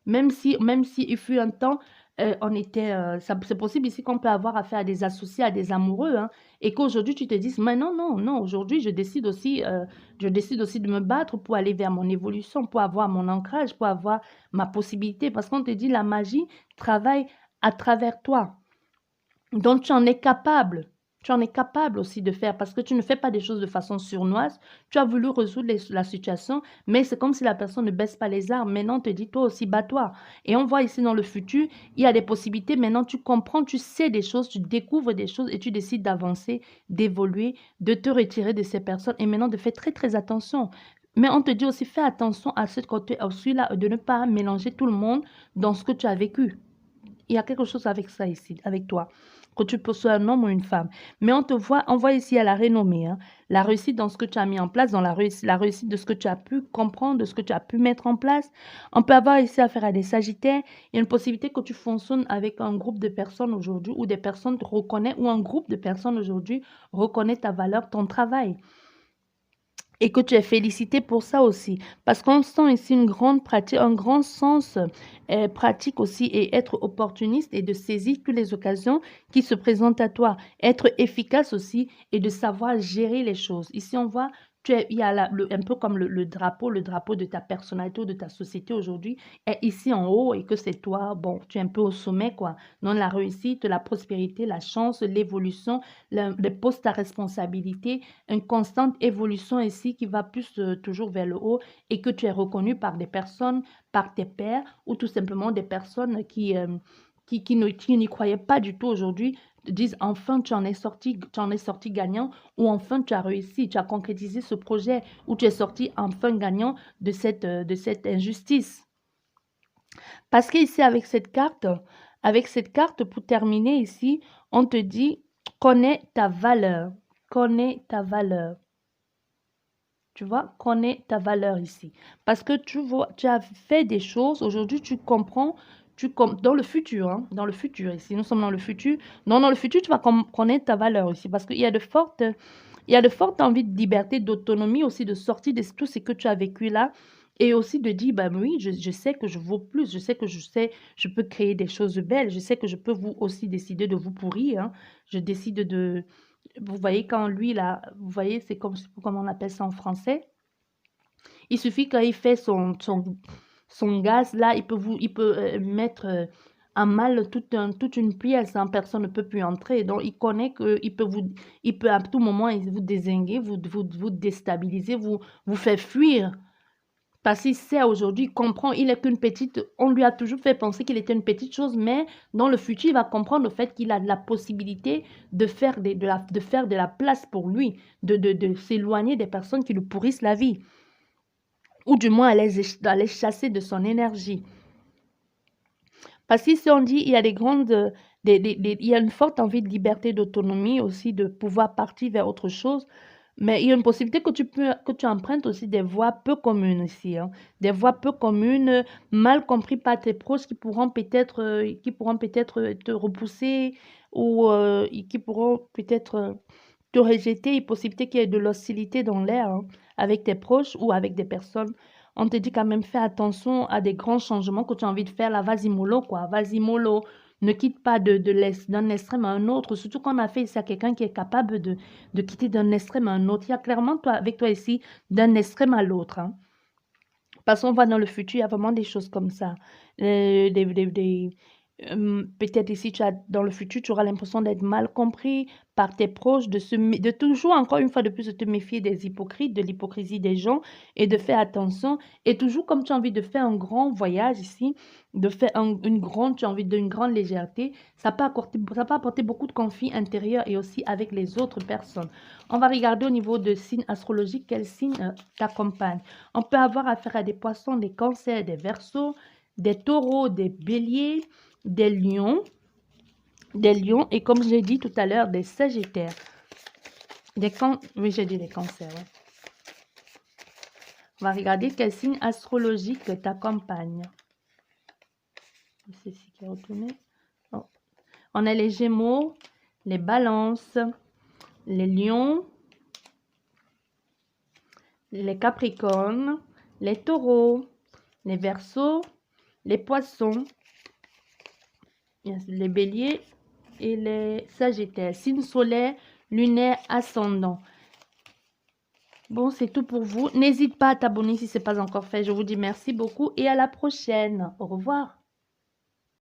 Même si il fut un temps, c'est possible ici qu'on peut avoir affaire à des associés, à des amoureux, hein, et qu'aujourd'hui tu te dises, mais non, non, non, aujourd'hui je décide aussi de me battre pour aller vers mon évolution, pour avoir mon ancrage, pour avoir ma possibilité, parce qu'on te dit la magie travaille à travers toi. Donc tu en es capable. Tu en es capable aussi de faire parce que tu ne fais pas des choses de façon sournoise. Tu as voulu résoudre la situation, mais c'est comme si la personne ne baisse pas les armes. Maintenant, on te dit, toi aussi, bats-toi. Et on voit ici dans le futur, il y a des possibilités. Maintenant, tu comprends, tu sais des choses, tu découvres des choses et tu décides d'avancer, d'évoluer, de te retirer de ces personnes et maintenant de faire très, très attention. Mais on te dit aussi, fais attention à ce côté aussi là, de ne pas mélanger tout le monde dans ce que tu as vécu. Il y a quelque chose avec ça ici, avec toi, que tu peux soit un homme ou une femme. Mais on voit ici à la renommée, hein, la réussite dans ce que tu as mis en place, dans la réussite de ce que tu as pu comprendre, de ce que tu as pu mettre en place. On peut avoir ici affaire à des sagittaires. Il y a une possibilité que tu fonctionnes avec un groupe de personnes aujourd'hui ou des personnes te reconnaissent ou un groupe de personnes aujourd'hui reconnaît ta valeur, ton travail. Et que tu es félicité pour ça aussi. Parce qu'on sent ici une grande pratique, un grand sens pratique aussi et être opportuniste et de saisir toutes les occasions qui se présentent à toi. Être efficace aussi et de savoir gérer les choses. Ici, on voit, il y a un peu comme le drapeau de ta personnalité ou de ta société aujourd'hui est ici en haut et que c'est toi, bon, tu es un peu au sommet, quoi. Non, la réussite, la prospérité, la chance, l'évolution, les postes à responsabilité, une constante évolution ici qui va plus toujours vers le haut et que tu es reconnu par des personnes, par tes pairs ou tout simplement des personnes qui n'y croyaient pas du tout aujourd'hui disent enfin tu en es sorti gagnant ou enfin tu as réussi, tu as concrétisé ce projet ou tu es sorti enfin gagnant de cette injustice. Parce qu'ici avec cette carte pour terminer ici, on te dit connais ta valeur, connais ta valeur. Tu vois, connais ta valeur ici. Parce que tu vois, tu as fait des choses, aujourd'hui tu comprends, dans le futur, hein, dans le futur ici, nous sommes dans le futur. Non, dans le futur, tu vas connaître ta valeur ici. Parce qu'il y a il y a de fortes envies de liberté, d'autonomie aussi, de sortir de tout ce que tu as vécu là. Et aussi de dire, bah oui, je sais que je vaux plus, je sais que je peux créer des choses belles, je sais que je peux vous aussi décider de vous pourrir, hein. Je décide de, vous voyez, quand lui, là, vous voyez, c'est comme, je sais pas comment on appelle ça en français. Il suffit quand il fait son gaz, là, il peut mettre en mal toute une pièce, hein, personne ne peut plus entrer. Donc, il connaît il peut à tout moment vous dézinguer, vous déstabiliser, vous faire fuir. Parce qu'il sait aujourd'hui, il comprend, il est qu'une petite, on lui a toujours fait penser qu'il était une petite chose, mais dans le futur, il va comprendre le fait qu'il a de la possibilité de faire de faire de la place pour lui, de s'éloigner des personnes qui lui pourrissent la vie, ou du moins à les chasser de son énergie. Parce qu'ici, on dit, il y a il y a une forte envie de liberté, d'autonomie aussi, de pouvoir partir vers autre chose. Mais il y a une possibilité que tu empruntes aussi des voies peu communes ici, hein. Des voies peu communes, mal comprises par tes proches qui pourront peut-être te repousser ou qui pourront peut-être te rejeter. Il y a une possibilité qu'il y ait de l'hostilité dans l'air, hein, avec tes proches ou avec des personnes. On te dit quand même, fais attention à des grands changements que tu as envie de faire là. Vas-y, mollo, quoi. Vas-y, mollo. Ne quitte pas d'un extrême à un autre. Surtout qu'on a fait ici à quelqu'un qui est capable de quitter d'un extrême à un autre. Il y a clairement, toi, avec toi ici, d'un extrême à l'autre, hein. Parce qu'on va dans le futur, il y a vraiment des choses comme ça. Peut-être ici, dans le futur, tu auras l'impression d'être mal compris par tes proches, de toujours, encore une fois de plus, de te méfier des hypocrites, de l'hypocrisie des gens et de faire attention. Et toujours, comme tu as envie de faire un grand voyage ici, de faire tu as envie d'une grande légèreté, ça peut apporter beaucoup de conflits intérieurs et aussi avec les autres personnes. On va regarder au niveau de signes astrologiques, quel signe t'accompagne. On peut avoir affaire à des poissons, des cancers, des verseaux, des taureaux, des béliers, des lions, et comme j'ai dit tout à l'heure, des sagittaires. Oui, j'ai dit des cancers. Ouais. On va regarder quel signe astrologique t'accompagne. C'est ici qui est retourné. Oh. On a les gémeaux, les balances, les lions, les capricornes, les taureaux, les verseaux, les poissons, les béliers et les sagittaires. Signe solaire, lunaire, ascendant. Bon, c'est tout pour vous. N'hésite pas à t'abonner si ce n'est pas encore fait. Je vous dis merci beaucoup et à la prochaine. Au revoir.